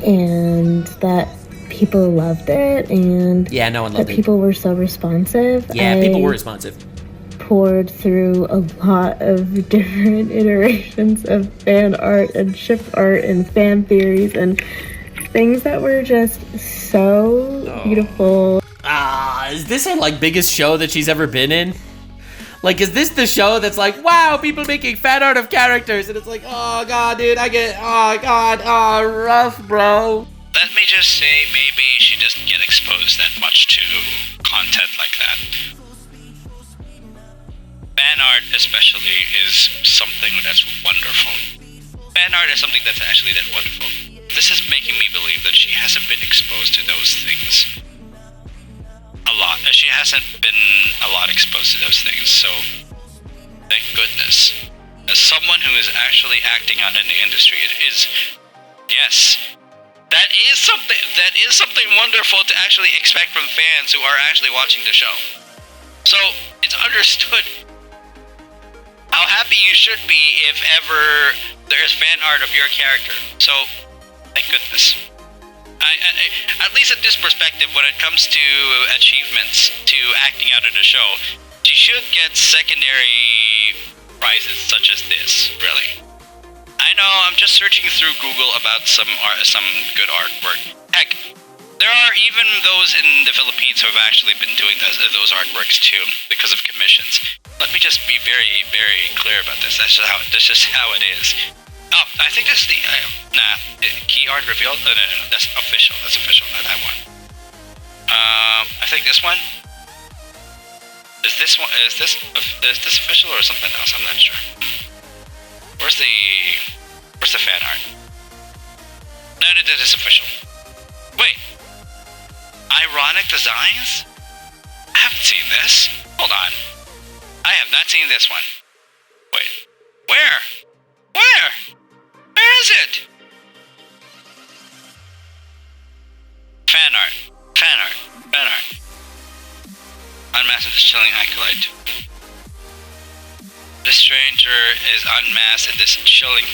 And that people loved it, and yeah, no one loved it. People were so responsive. Yeah, people were responsive. Poured through a lot of different iterations of fan art and ship art and fan theories and things that were just so beautiful. Is this her biggest show that she's ever been in? Is this the show that's wow, people making fan art of characters, and it's oh god, dude, rough, bro. Let me just say, maybe she doesn't get exposed that much to content like that. Fan art especially is something that's wonderful. Fan art is something that's actually that wonderful. This is making me believe that she hasn't been exposed to those things a lot. She hasn't been a lot exposed to those things, so thank goodness. As someone who is actually acting out in the industry, it is, yes, that is something wonderful to actually expect from fans who are actually watching the show. So it's understood how happy you should be if ever there is fan art of your character. So thank goodness. At least at this perspective, when it comes to achievements to acting out in a show, you should get secondary prizes such as this, really. I know I'm just searching through Google about some good artwork. Heck, there are even those in the Philippines who have actually been doing those artworks too because of commissions. Let me just be very, very clear about this. That's just how it is. Oh, I think this is the key art reveal. No, that's official. That's official. Not that one. I think this one. Is this official or something else? I'm not sure. Where's the fan art? No, this is official. Wait. Ironic designs? I haven't seen this. Hold on. I have not seen this one. Wait. Where? Where is it? Fan art. Unmasked and this chilling acolyte. The stranger is unmasked in this chilling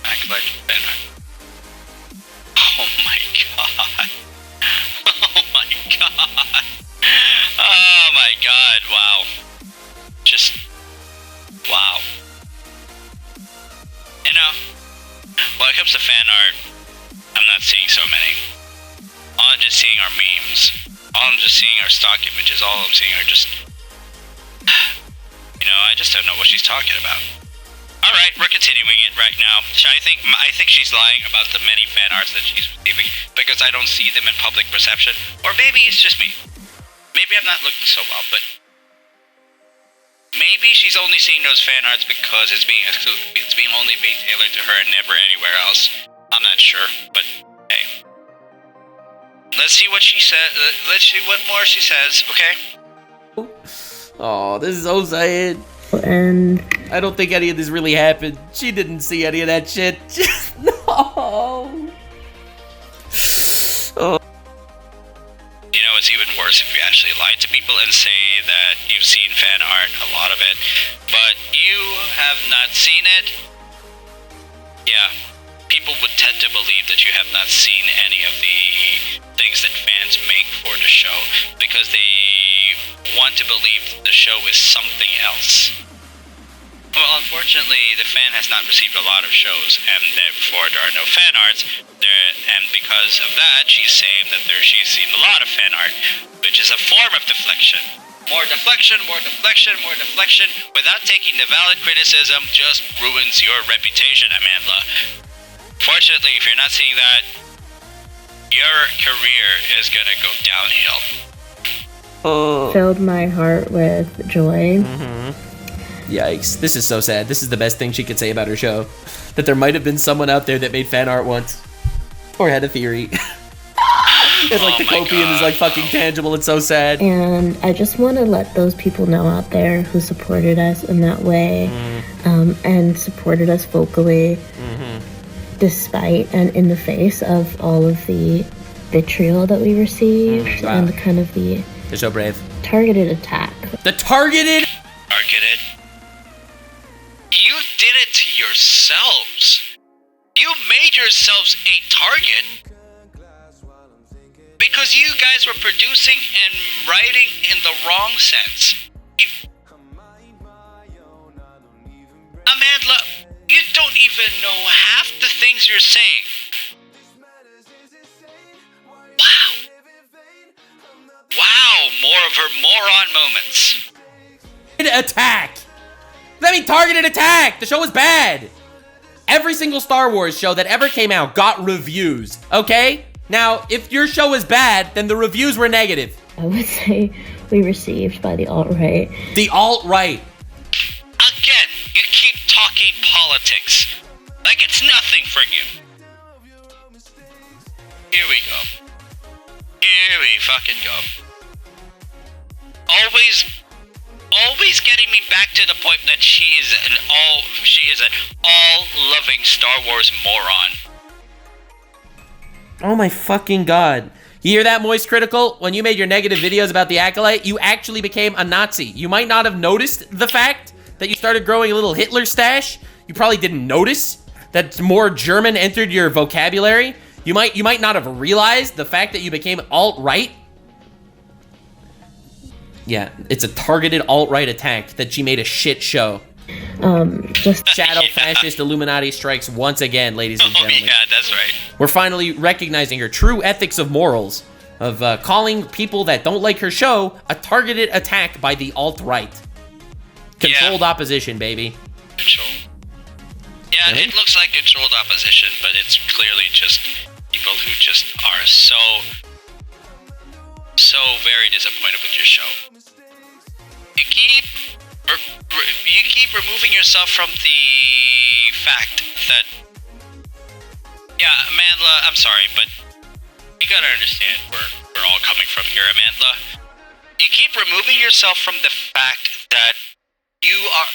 acolyte fan art. Oh my god. Oh my god. Oh my god, wow. Just, wow. You know, when it comes to fan art, I'm not seeing so many. All I'm just seeing are memes. All I'm just seeing are stock images. All I'm seeing are just, you know, I just don't know what she's talking about. Alright, we're continuing it right now. I think she's lying about the many fan arts that she's receiving because I don't see them in public perception. Or maybe it's just me. Maybe I'm not looking so well, but maybe she's only seeing those fan arts because it's being only being tailored to her and never anywhere else. I'm not sure, but hey. Let's see what she said. Let's see what more she says, okay? Oh, this is so sad. And I don't think any of this really happened. She didn't see any of that shit. No. Oh. You know, it's even worse if you actually lie to people and say that you've seen fan art, a lot of it, but you have not seen it. Yeah, people would tend to believe that you have not seen any of the things that fans make for the show because they want to believe that the show is something else. Well, unfortunately, the fan has not received a lot of shows, and therefore there are no fan arts. And because of that, she's saying that she's seen a lot of fan art, which is a form of deflection. More deflection, without taking the valid criticism, just ruins your reputation, Amandla. Fortunately, if you're not seeing that, your career is gonna go downhill. filled my heart with joy. Yikes. This is so sad. This is the best thing she could say about her show. That there might have been someone out there that made fan art once. Or had a theory. It's like the copium is like fucking tangible. It's so sad. And I just want to let those people know out there who supported us in that way, and supported us vocally, despite and in the face of all of the vitriol that we received, and the kind of the... They're so brave. Targeted attack. The targeted? Targeted? You did it to yourselves. You made yourselves a target. Because you guys were producing and writing in the wrong sense. Amandla, you don't even know half the things you're saying. Wow. Wow, more of her moron moments. Attack! I mean, targeted attack! The show was bad! Every single Star Wars show that ever came out got reviews, okay? Now, if your show is bad, then the reviews were negative. I would say we received by the alt-right. The alt-right. Again, you keep talking politics. Like it's nothing for you. Here we go. Here we fucking go. Always getting me back to the point that she is an all-loving Star Wars moron. Oh my fucking god. You hear that, Moist Critical? When you made your negative videos about the Acolyte, you actually became a Nazi. You might not have noticed the fact that you started growing a little Hitler stash. You probably didn't notice that more German entered your vocabulary. You might not have realized the fact that you became alt-right. Yeah, it's a targeted alt-right attack that she made a shit show. Just Shadow fascist Illuminati strikes once again, ladies and gentlemen. Oh, yeah, that's right. We're finally recognizing her true ethics of morals, of calling people that don't like her show a targeted attack by the alt-right. Controlled opposition, baby. Control. Yeah, Really? it looks like controlled opposition, but it's clearly just people who just are so very disappointed with your show. You keep removing yourself from the fact that, yeah, Amandla, I'm sorry, but you gotta understand where we're all coming from here, Amandla. You keep removing yourself from the fact that you are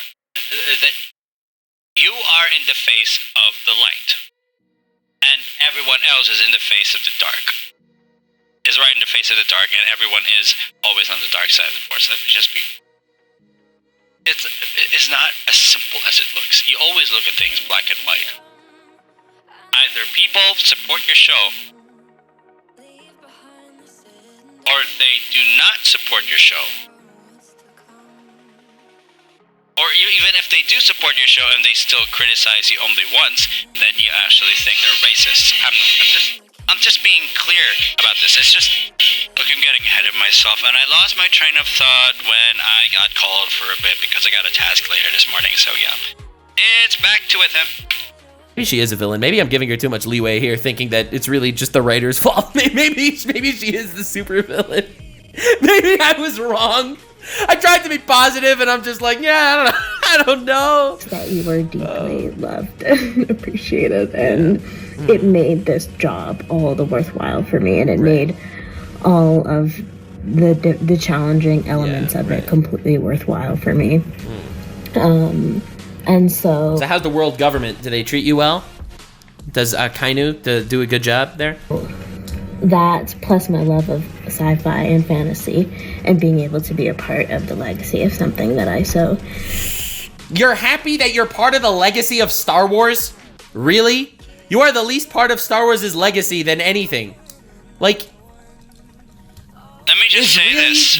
in the face of the light, and everyone else is in the face of the dark. Is right in the face of the dark, and everyone is always on the dark side of the force. Let me just be. It's not as simple as it looks. You always look at things black and white. Either people support your show, or they do not support your show. Or even if they do support your show and they still criticize you only once, then you actually think they're racist. I'm just being clear about this. It's just, look, I'm getting ahead of myself, and I lost my train of thought when I got called for a bit because I got a task later this morning. So yeah, it's back to it then. Maybe she is a villain. Maybe I'm giving her too much leeway here, thinking that it's really just the writer's fault. Maybe she is the super villain. Maybe I was wrong. I tried to be positive, and I'm just like, yeah, I don't know. that you were deeply loved and appreciated, and it made this job all the worthwhile for me, and it made all of the challenging elements of it completely worthwhile for me. And so how's the world government? Do they treat you well? Does Kainu do a good job there? that, plus my love of sci-fi and fantasy, and being able to be a part of the legacy of something that I so... You're happy that you're part of the legacy of Star Wars? Really? You are the least part of Star Wars' legacy than anything. Like... Let me just say this.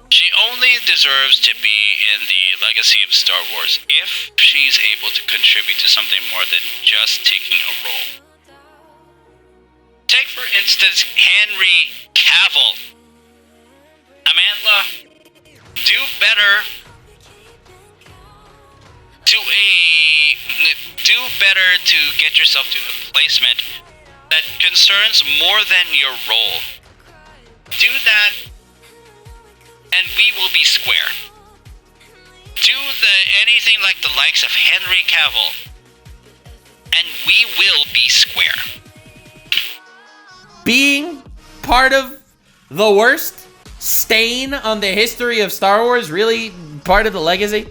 She only deserves to be in the legacy of Star Wars if she's able to contribute to something more than just taking a role. Take, for instance, Henry Cavill. Amandla, do better to get yourself to a placement that concerns more than your role. Do that, and we will be square. Do anything like the likes of Henry Cavill, and we will be square. Being part of the worst stain on the history of Star Wars, really part of the legacy?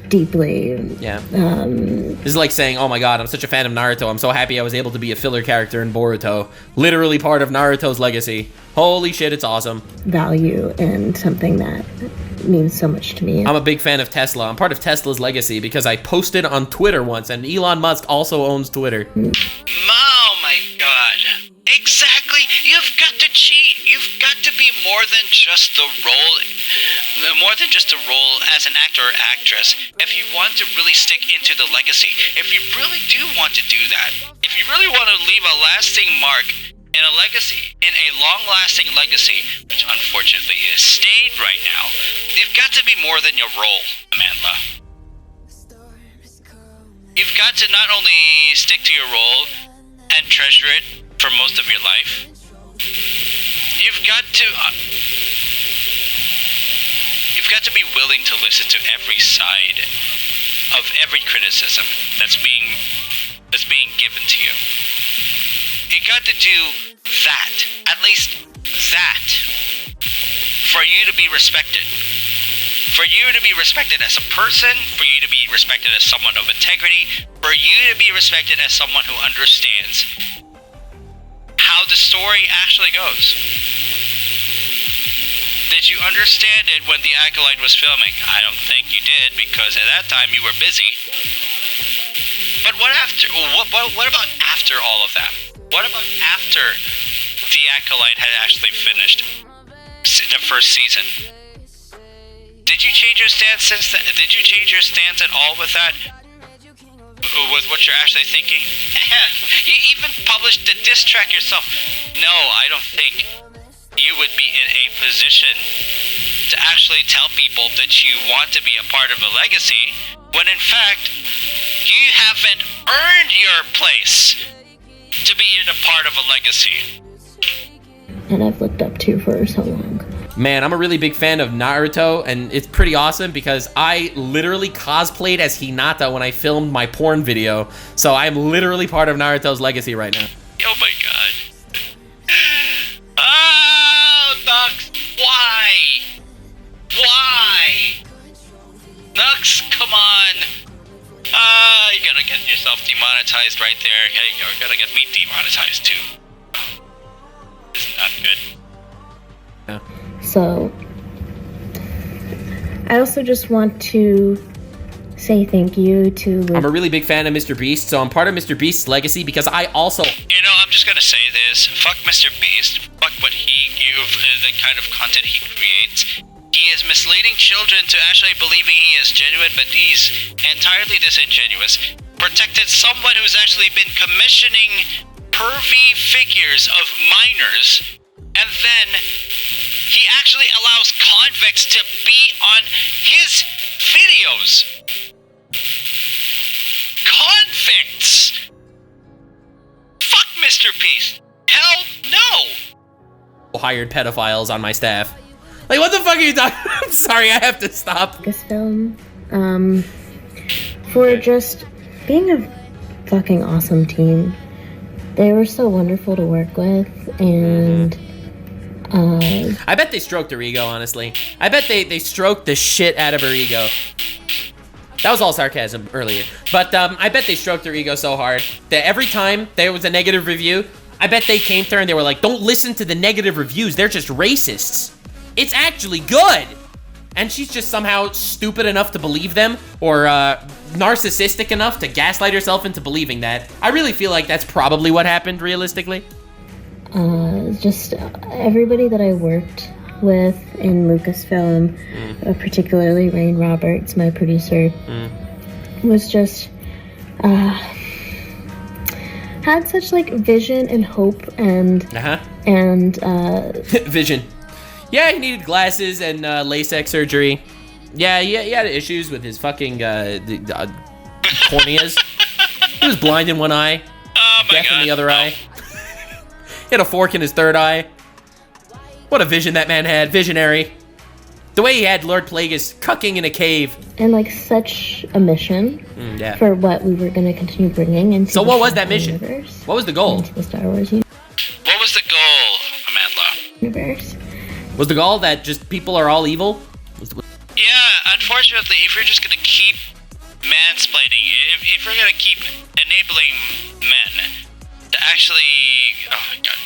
Deeply. Yeah. This is like saying, oh my god, I'm such a fan of Naruto. I'm so happy I was able to be a filler character in Boruto. Literally part of Naruto's legacy. Holy shit, it's awesome. Value and something that means so much to me. I'm a big fan of Tesla. I'm part of Tesla's legacy because I posted on Twitter once, and Elon Musk also owns Twitter. Oh my god. Exactly. You've got to cheat. You've got to be more than just the role as an actor or actress if you want to really stick into the legacy. If you really do want to do that, if you really want to leave a lasting mark in a legacy, in a long-lasting legacy, which unfortunately is stained right now, you've got to be more than your role, Amandla. You've got to not only stick to your role and treasure it for most of your life, you've got to be willing to listen to every side of every criticism that's being given to you. You got to do that, at least that, for you to be respected. For you to be respected as a person, for you to be respected as someone of integrity, for you to be respected as someone who understands how the story actually goes. Did you understand it when the Acolyte was filming? I don't think you did, because at that time you were busy. But what about after all of that? What about after the Acolyte had actually finished the first season? change your stance since then? Did you change your stance at all with that? With what you're actually thinking? You even published the diss track yourself. No, I don't think you would be in a position to actually tell people that you want to be a part of a legacy, when in fact, you haven't earned your place to be in a part of a legacy. And I've looked up to for so long. Man, I'm a really big fan of Naruto, and it's pretty awesome because I literally cosplayed as Hinata when I filmed my porn video. So I'm literally part of Naruto's legacy right now. Oh my god. Oh, Nux, why? Why? Nux, come on. You're gonna get yourself demonetized right there. Hey, you're gonna get me demonetized too. This is not good. Yeah. So, I also just want to say thank you to... I'm a really big fan of Mr. Beast, so I'm part of Mr. Beast's legacy because I also... You know, I'm just gonna say this. Fuck Mr. Beast. Fuck what the kind of content he creates. He is misleading children to actually believing he is genuine, but he's entirely disingenuous. Protected someone who's actually been commissioning pervy figures of minors, and then he actually allows convicts to be on his videos. Convicts! Fuck Mr. Beast. Hell no! Hired pedophiles on my staff. Like, what the fuck are you talking? I'm sorry, I have to stop. This film, for just being a fucking awesome team. They were so wonderful to work with, and I bet they stroked her ego, honestly. I bet they stroked the shit out of her ego. That was all sarcasm earlier. But I bet they stroked her ego so hard that every time there was a negative review, I bet they came to her and they were like, don't listen to the negative reviews, they're just racists. It's actually good! And she's just somehow stupid enough to believe them, or narcissistic enough to gaslight herself into believing that. I really feel like that's probably what happened, realistically. Just everybody that I worked with in Lucasfilm, particularly Rain Roberts, my producer, was just had such like vision and hope and vision. Yeah, he needed glasses and LASIK surgery. Yeah, he had issues with his fucking corneas. He was blind in one eye, deaf in the other eye. He had a fork in his third eye. What a vision that man had. Visionary. The way he had Lord Plagueis cucking in a cave. And like such a mission for what we were going to continue bringing into So what was that mission? Universe, what was the goal? into the Star Wars universe. What was the goal, Amandla? Was the goal that just people are all evil? Yeah, unfortunately, if you're just gonna keep mansplaining, if you're gonna keep enabling men to actually... Oh my god.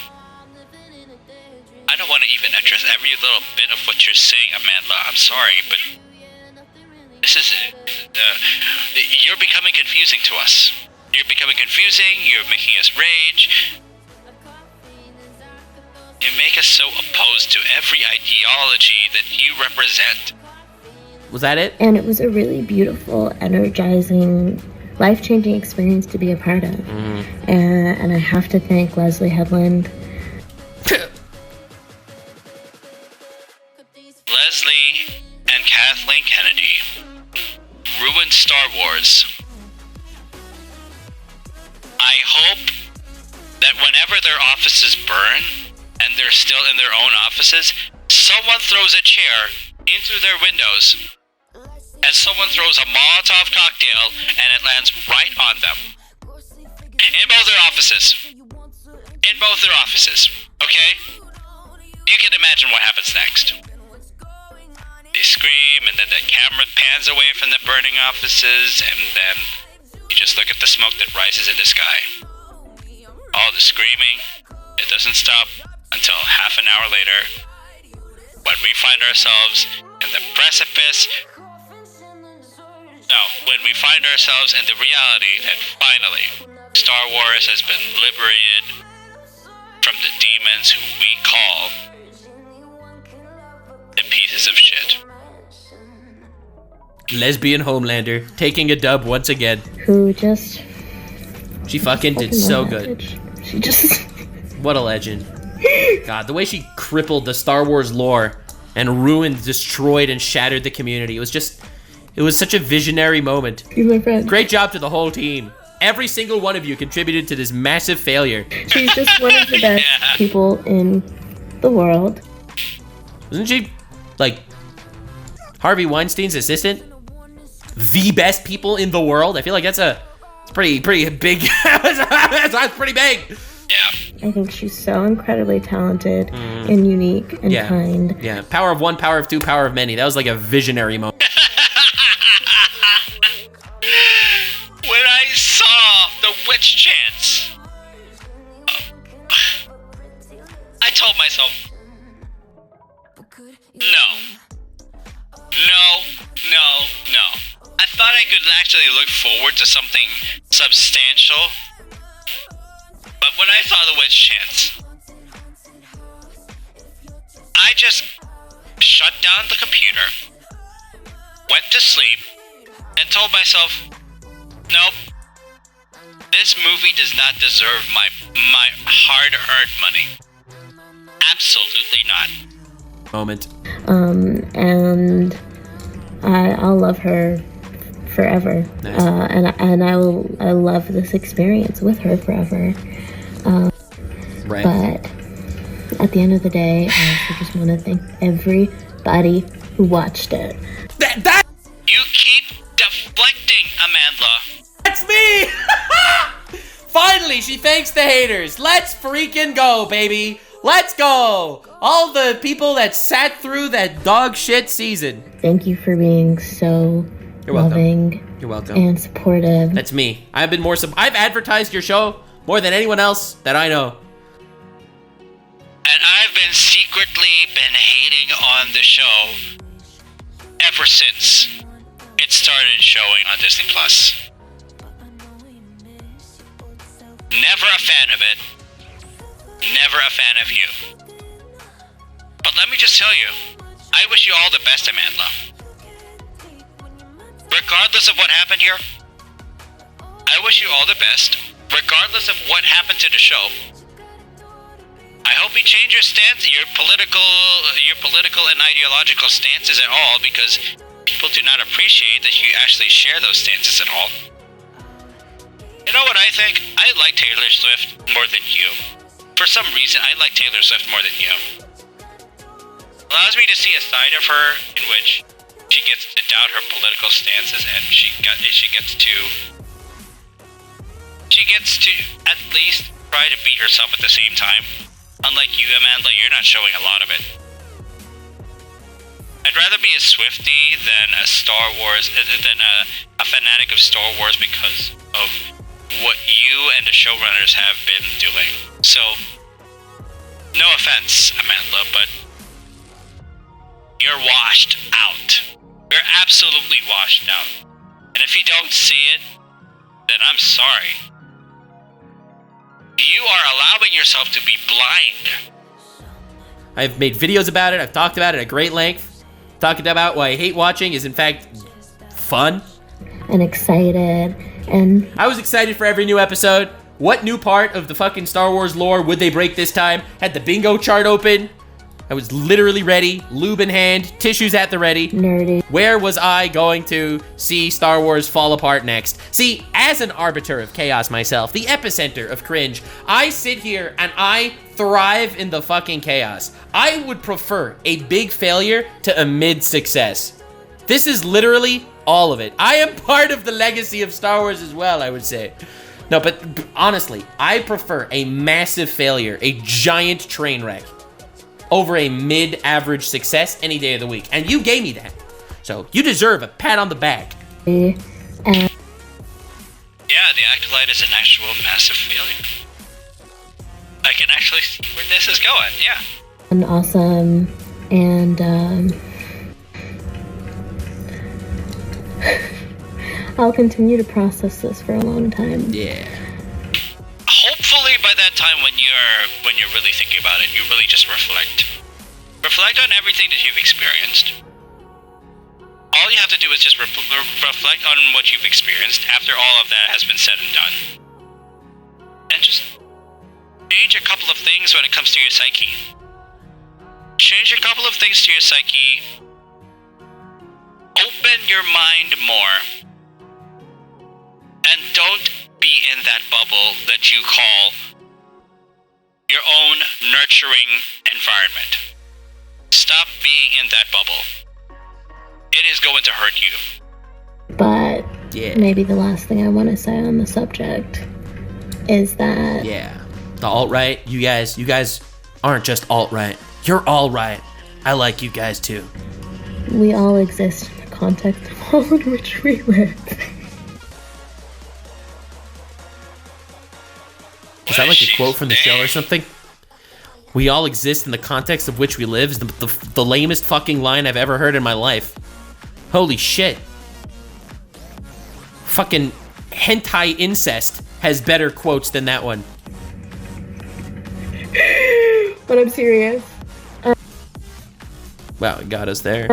I don't want to even address every little bit of what you're saying, Amandla. I'm sorry, but... This is... you're becoming confusing to us. You're becoming confusing, you're making us rage. You make us so opposed to every ideology that you represent. Was that it? And it was a really beautiful, energizing, life-changing experience to be a part of. And I have to thank Leslie Headland. Leslie and Kathleen Kennedy ruined Star Wars. I hope that whenever their offices burn, and they're still in their own offices, someone throws a chair into their windows, and someone throws a Molotov cocktail, and it lands right on them. In both their offices. In both their offices, okay? You can imagine what happens next. They scream, and then the camera pans away from the burning offices, and then you just look at the smoke that rises in the sky. All the screaming, it doesn't stop until half an hour later, when we find ourselves in the precipice. No, when we find ourselves in the reality that finally Star Wars has been liberated from the demons who we call the pieces of shit. Lesbian Homelander taking a dub once again. Who just... She fucking did so good. She just... What a legend. God, the way she crippled the Star Wars lore and ruined, destroyed, and shattered the community. It was such a visionary moment. She's my friend. Great job to the whole team. Every single one of you contributed to this massive failure. She's just one of the best people in the world. Isn't she, like, Harvey Weinstein's assistant? The best people in the world? I feel like it's pretty big. That's pretty big. Yeah. I think she's so incredibly talented and unique and kind. Yeah, power of one, power of two, power of many. That was like a visionary moment. When I saw the witch chants, I told myself, no. I thought I could actually look forward to something substantial, but when I saw the witch chants, I just shut down the computer, went to sleep, and told myself, nope, this movie does not deserve my hard-earned money. Absolutely not. Moment. And I'll love her forever. Nice. And I love this experience with her forever. Right. But at the end of the day, I also just want to thank everybody who watched it. That You keep deflecting, Amandla. That's me! Finally, she thanks the haters. Let's freaking go, baby. Let's go. All the people that sat through that dog shit season. Thank you for being so You're welcome. loving You're welcome. and supportive. That's me. I've advertised your show more than anyone else that I know. And I've been secretly hating on the show ever since it started showing on Disney Plus. Never a fan of it. Never a fan of you. But let me just tell you, I wish you all the best, Amandla. Regardless of what happened here, I wish you all the best. Regardless of what happened to the show, I hope you change your stance, your political and ideological stances at all, because people do not appreciate that you actually share those stances at all. You know what I think? I like Taylor Swift more than you. For some reason, I like Taylor Swift more than you. Allows me to see a side of her in which she gets to doubt her political stances, and she gets to at least try to beat herself at the same time. Unlike you, Amandla, you're not showing a lot of it. I'd rather be a Swiftie than a fanatic of Star Wars because of what you and the showrunners have been doing. So, no offense, Amandla, but you're washed out. You're absolutely washed out. And if you don't see it, then I'm sorry. You are allowing yourself to be blind. I've made videos about it. I've talked about it at great length. Talking about why I hate watching is in fact fun. And excited. And I was excited for every new episode. What new part of the fucking Star Wars lore would they break this time? Had the bingo chart open. I was literally ready, lube in hand, tissues at the ready. nerdy. Where was I going to see Star Wars fall apart next? See, as an arbiter of chaos myself, the epicenter of cringe, I sit here and I thrive in the fucking chaos. I would prefer a big failure to a mid-success. This is literally all of it. I am part of the legacy of Star Wars as well, I would say. No, but honestly, I prefer a massive failure, a giant train wreck, over a mid-average success any day of the week. And you gave me that. So you deserve a pat on the back. Yeah, the Acolyte is an actual massive failure. I can actually see where this is going, yeah. And awesome. And I'll continue to process this for a long time. Yeah. Hopefully by that time when you're really thinking about it, you really just reflect. Reflect on everything that you've experienced. all you have to do is just reflect on what you've experienced after all of that has been said and done. And just change a couple of things when it comes to your psyche. Change a couple of things to your psyche. Open your mind more. And don't be in that bubble that you call your own nurturing environment. Stop being in that bubble. It is going to hurt you. But maybe the last thing I want to say on the subject is that the alt-right, you guys aren't just alt-right. You're all-right. I like you guys too. We all exist in the context of all in which we live. Is that like a quote from the show or something? We all exist in the context of which we live is the lamest fucking line I've ever heard in my life. Holy shit. Fucking hentai incest has better quotes than that one. But I'm serious. Wow, it got us there.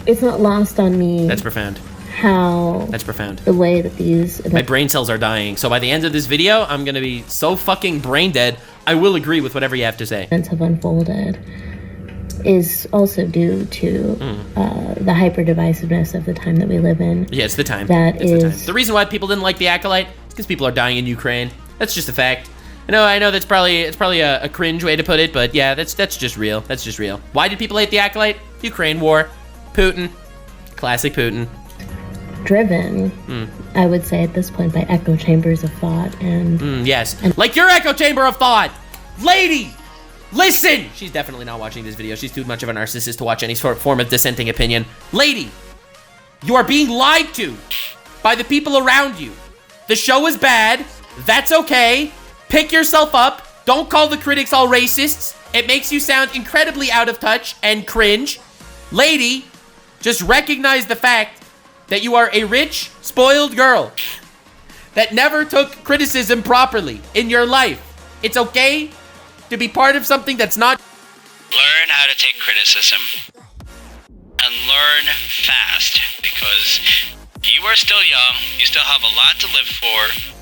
It's not lost on me. That's profound. That's profound. The way that my brain cells are dying. So by the end of this video, I'm gonna be so fucking brain dead. I will agree with whatever you have to say. Have unfolded is also due to the hyper divisiveness of the time that we live in. Yeah, it's the time. The reason why people didn't like the Acolyte is because people are dying in Ukraine. That's just a fact. I know that's probably a cringe way to put it, but yeah, that's just real. That's just real. Why did people hate the Acolyte? Ukraine war, Putin, classic Putin. Driven, I would say at this point, by echo chambers of thought and yes, like your echo chamber of thought, lady. Listen, she's definitely not watching this video. She's too much of a narcissist to watch any sort of form of dissenting opinion. Lady, you are being lied to by the people around you. The show is bad. That's okay. Pick yourself up. Don't call the critics all racists. It makes you sound incredibly out of touch and cringe. Lady, just recognize the fact that you are a rich, spoiled girl that never took criticism properly in your life. It's okay to be part of something that's not. Learn how to take criticism and learn fast, because you are still young. You still have a lot to live for.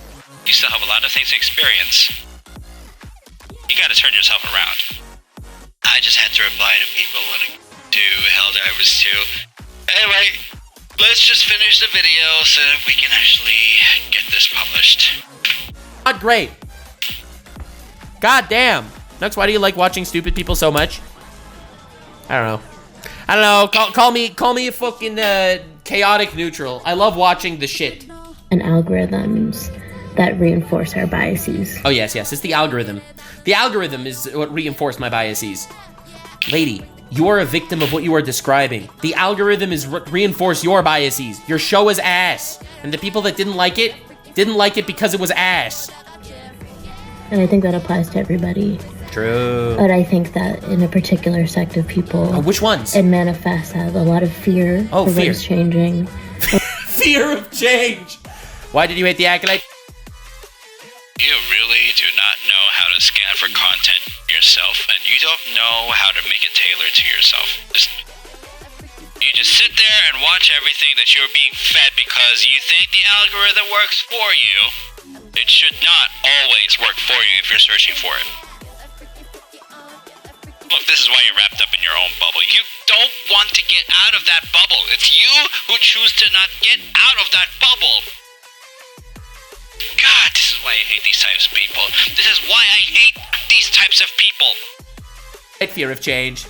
You still have a lot of things to experience. You gotta turn yourself around. I just had to reply to people wanting to Helldivers too. Anyway, let's just finish the video so that we can actually get this published. Not great. God damn. Nux, why do you like watching stupid people so much? I don't know. Call me a fucking chaotic neutral. I love watching the shit. And algorithms that reinforce our biases. Oh yes, it's the algorithm. The algorithm is what reinforced my biases. Lady, you are a victim of what you are describing. The algorithm is reinforce your biases. Your show is ass. And the people that didn't like it because it was ass. And I think that applies to everybody. True. But I think that in a particular sect of people... Oh, which ones? It manifests as a lot of fear for what is changing. Fear of change. Why did you hate the Acolyte? You really do not know how to scan for content yourself, and you don't know how to make it tailored to yourself. You just sit there and watch everything that you're being fed because you think the algorithm works for you. It should not always work for you if you're searching for it. Look, this is why you're wrapped up in your own bubble. You don't want to get out of that bubble. It's you who choose to not get out of that bubble. God, this is why I hate these types of people. This is why I hate these types of people. Fear of change.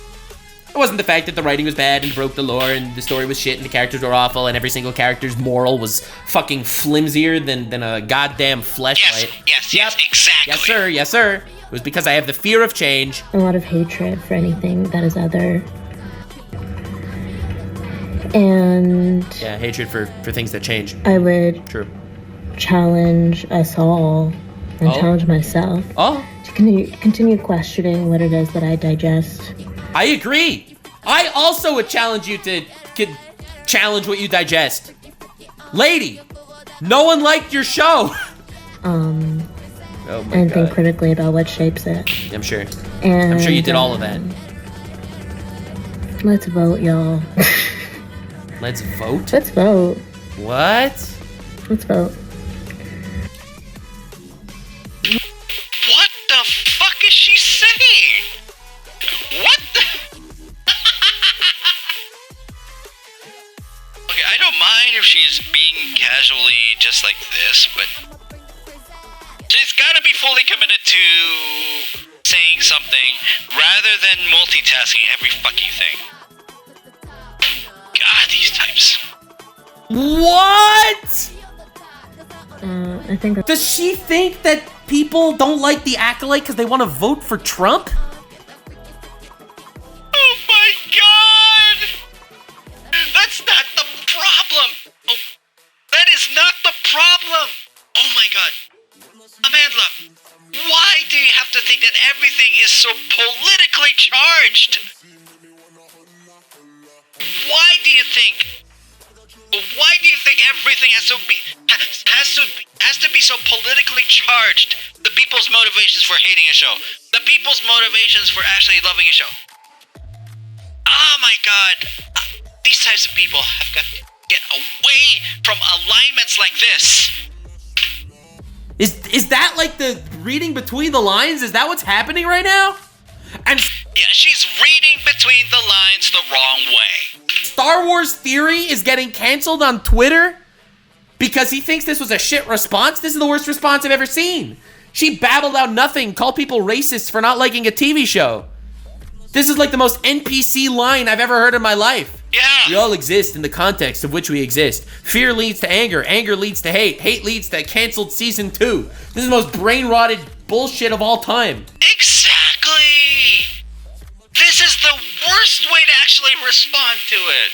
It wasn't the fact that the writing was bad and broke the lore and the story was shit and the characters were awful and every single character's moral was fucking flimsier than a goddamn fleshlight. Yes, exactly. Yes, sir. It was because I have the fear of change. A lot of hatred for anything that is other. And... yeah, hatred for things that change. I would... True. Challenge us all and challenge myself to continue questioning what it is that I digest. I agree. I also would challenge you to challenge what you digest. Lady, no one liked your show. And think critically about what shapes it. I'm sure. And I'm sure you did all of that. Let's vote, y'all. Let's vote? Let's vote. What? Let's vote. What the fuck is she saying? What the? Okay, I don't mind if she's being casually just like this, but she's gotta be fully committed to saying something rather than multitasking every fucking thing. God, these types. What? I think. Does she think that people don't like the Acolyte because they want to vote for Trump? Oh my god! That's not the problem! Oh, that is not the problem! Oh my god. Amandla, why do you have to think that everything is so politically charged? Why do you think everything has to be so politically charged? The people's motivations for hating a show, the people's motivations for actually loving a show. Oh my god, these types of people have got to get away from alignments like this. Is that like the reading between the lines? Is that what's happening right now? And yeah, she's reading between the lines the wrong way. Star Wars Theory is getting canceled on Twitter because he thinks this was a shit response. This is the worst response I've ever seen. She babbled out nothing, called people racist for not liking a TV show. This is like the most NPC line I've ever heard in my life. Yeah. We all exist in the context of which we exist. Fear leads to anger. Anger leads to hate. Hate leads to canceled season 2. This is the most brain-rotted bullshit of all time. Exactly. This is the worst way to actually respond to it.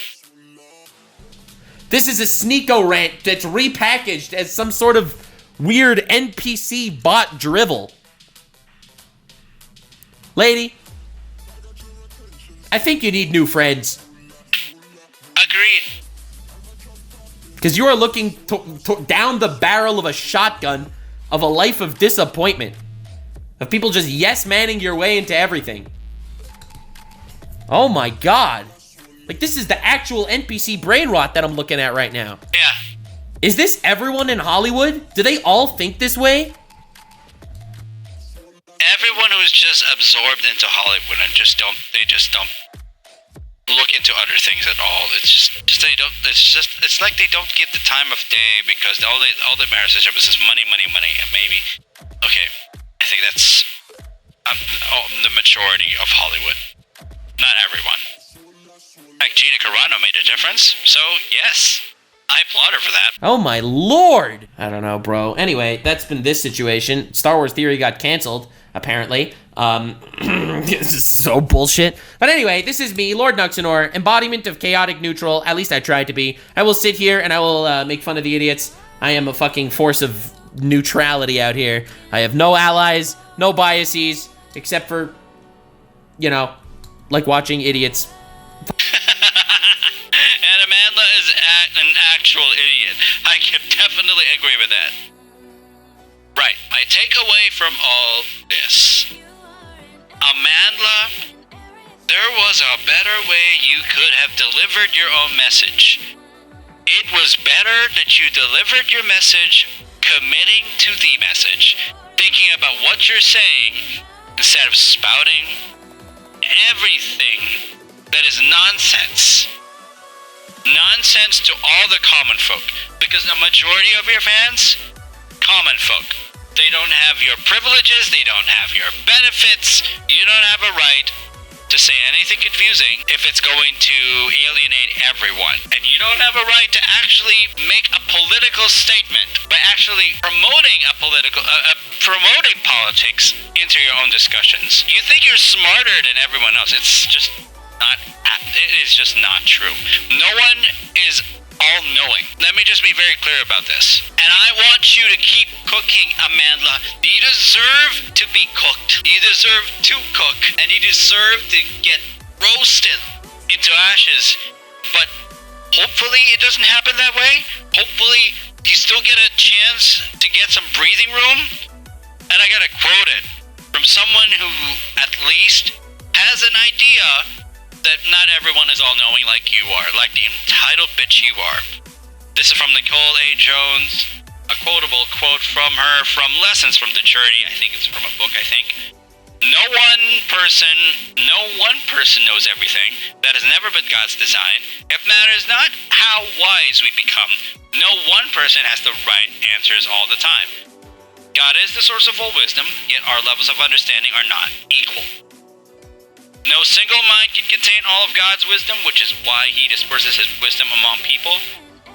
This is a Sneeko rant that's repackaged as some sort of weird NPC bot drivel. Lady, I think you need new friends. Agreed. Because you are looking down the barrel of a shotgun of a life of disappointment. Of people just yes-manning your way into everything. Oh my god. Like, this is the actual NPC brain rot that I'm looking at right now. Yeah. Is this everyone in Hollywood? Do they all think this way? Everyone who is just absorbed into Hollywood and just don't look into other things at all. It's like they don't give the time of day because all that matters is just money, and maybe. Okay, I think that's the majority of Hollywood. Not everyone. Like Gina Carano made a difference, so yes, I applaud her for that. Oh my lord! I don't know, bro. Anyway, that's been this situation. Star Wars Theory got canceled, apparently. This is so bullshit. But anyway, this is me, Lord Nuxenor, embodiment of chaotic neutral. At least I tried to be. I will sit here and I will make fun of the idiots. I am a fucking force of neutrality out here. I have no allies, no biases, except for, you know, like watching idiots. And Amandla is an actual idiot. I can definitely agree with that. Right, my takeaway from all this. Amandla, there was a better way you could have delivered your own message. It was better that you delivered your message committing to the message, thinking about what you're saying, instead of spouting everything that is nonsense. Nonsense to all the common folk, because the majority of your fans, common folk. They don't have your privileges, they don't have your benefits, you don't have a right to say anything confusing if it's going to alienate everyone. And you don't have a right to actually make a political statement by actually promoting promoting politics into your own discussions. You think you're smarter than everyone else. It's just not, it is just not true. No one is all-knowing. Let me just be very clear about this. And I want you to keep cooking, Amandla. You deserve to be cooked. You deserve to cook. And you deserve to get roasted into ashes. But hopefully it doesn't happen that way. Hopefully you still get a chance to get some breathing room. And I gotta quote it from someone who at least has an idea that but not everyone is all-knowing like you are, like the entitled bitch you are. This is from Nicole A. Jones, a quotable quote from her from Lessons from Maturity. I think it's from a book, I think. No one person knows everything. That has never been God's design. It matters not how wise we become. No one person has the right answers all the time. God is the source of all wisdom, yet our levels of understanding are not equal. No single mind can contain all of God's wisdom, which is why he disperses his wisdom among people.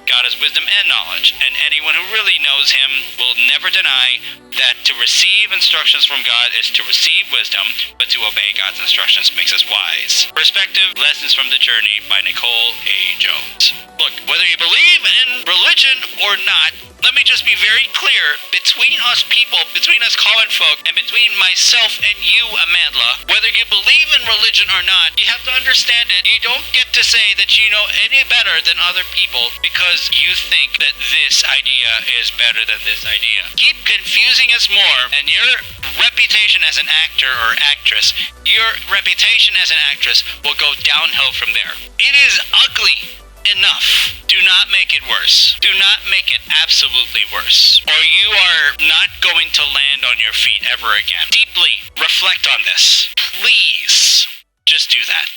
God has wisdom and knowledge, and anyone who really knows him will never deny that to receive instructions from God is to receive wisdom, but to obey God's instructions makes us wise. Perspective, Lessons from the Journey by Nicole A. Jones. Look, whether you believe in religion or not, let me just be very clear, between us people, between us common folk, and between myself and you, Amandla, whether you believe in religion or not, you have to understand it. You don't get to say that you know any better than other people because you think that this idea is better than this idea. Keep confusing us more, and your reputation as an actor or actress, your reputation as an actress will go downhill from there. It is ugly enough. Do not make it worse. Do not make it absolutely worse, or you are not going to land on your feet ever again. Deeply reflect on this. Please, just do that.